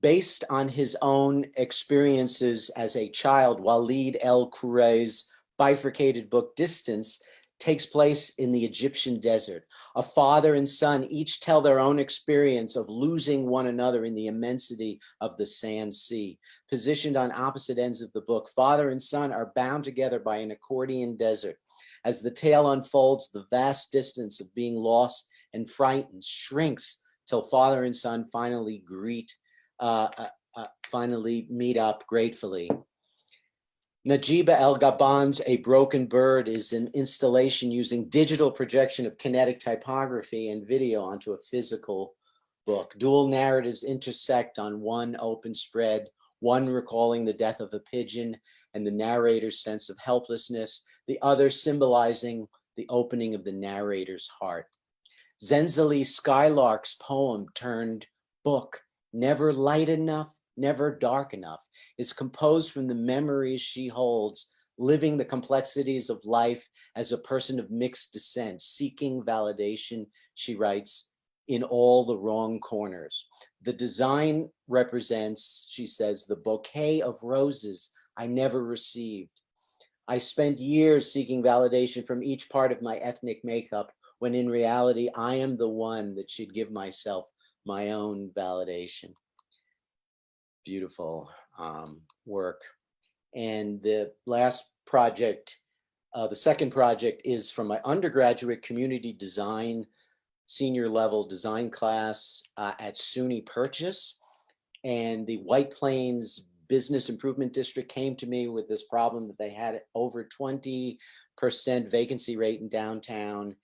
Based on his own experiences as a child, Walid El Khourei's bifurcated book, Distance, takes place in the Egyptian desert. A father and son each tell their own experience of losing one another in the immensity of the sand sea. Positioned on opposite ends of the book, father and son are bound together by an accordion desert. As the tale unfolds, the vast distance of being lost and frightened shrinks till father and son finally meet up gratefully. Najiba El Gaban's A Broken Bird is an installation using digital projection of kinetic typography and video onto a physical book. Dual narratives intersect on one open spread, one recalling the death of a pigeon and the narrator's sense of helplessness, the other symbolizing the opening of the narrator's heart. Zenzali Skylark's poem turned book, Never Light Enough, Never Dark Enough, is composed from the memories she holds, living the complexities of life as a person of mixed descent, seeking validation, she writes, in all the wrong corners. The design represents, she says, the bouquet of roses I never received. I spent years seeking validation from each part of my ethnic makeup, when in reality, I am the one that should give myself my own validation. Beautiful work. And the last project, the second project, is from my undergraduate community design, senior level design class at SUNY Purchase. And the White Plains Business Improvement District came to me with this problem that they had over 20% vacancy rate in downtown.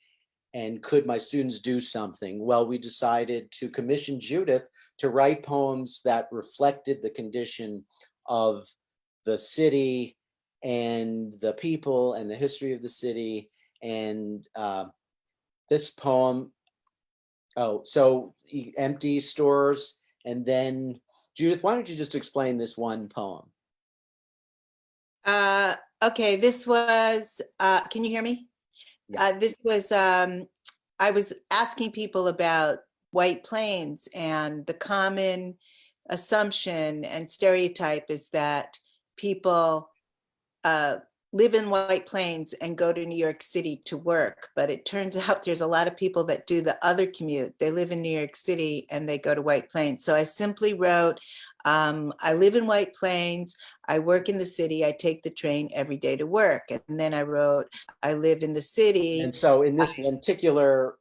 And could my students do something? Well, we decided to commission Judith to write poems that reflected the condition of the city and the people and the history of the city. And this poem, so empty stores. And then Judith, why don't you just explain this one poem? Okay, this was, can you hear me? Yeah. This was, I was asking people about White Plains, and the common assumption and stereotype is that people live in White Plains and go to New York City to work. But it turns out there's a lot of people that do the other commute. They live in New York City and they go to White Plains. So I simply wrote I live in White Plains. I work in the city. I take the train every day to work. And then I wrote, I live in the city. And so in this lenticular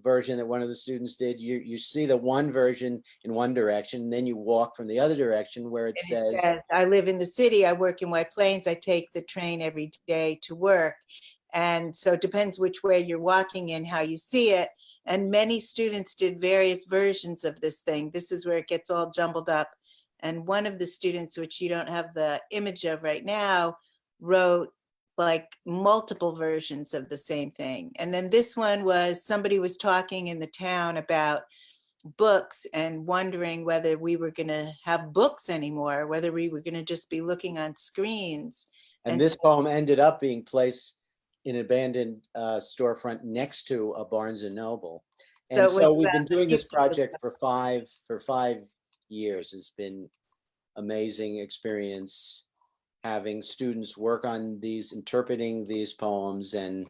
version that one of the students did, you see the one version in one direction, and then you walk from the other direction where it says, I live in the city. I work in White Plains. I take the train every day to work. And so it depends which way you're walking in, how you see it. And many students did various versions of this thing. This is where it gets all jumbled up. And one of the students, which you don't have the image of right now, wrote like multiple versions of the same thing. And then this one was somebody was talking in the town about books and wondering whether we were going to have books anymore, whether we were going to just be looking on screens. and this poem ended up being placed in an abandoned storefront next to a Barnes and Noble. And so we've been doing this project for five years. It's been amazing experience having students work on these, interpreting these poems, and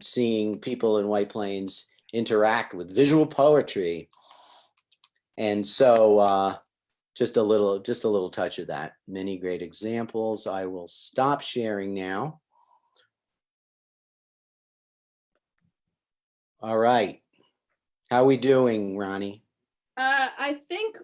seeing people in White Plains interact with visual poetry. And so just a little touch of that. Many great examples. I will stop sharing now. All right. How are we doing, Roni? I think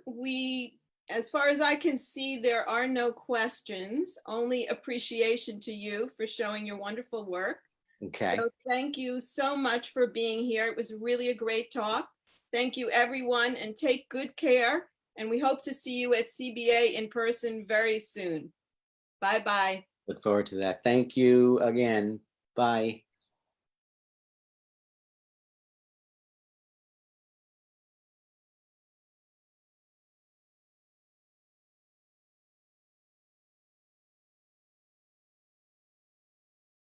as far as I can see, there are no questions, only appreciation to you for showing your wonderful work. Okay. So thank you so much for being here. It was really a great talk. Thank you, everyone, and take good care. And we hope to see you at CBA in person very soon. Bye-bye. Look forward to that. Thank you again. Bye.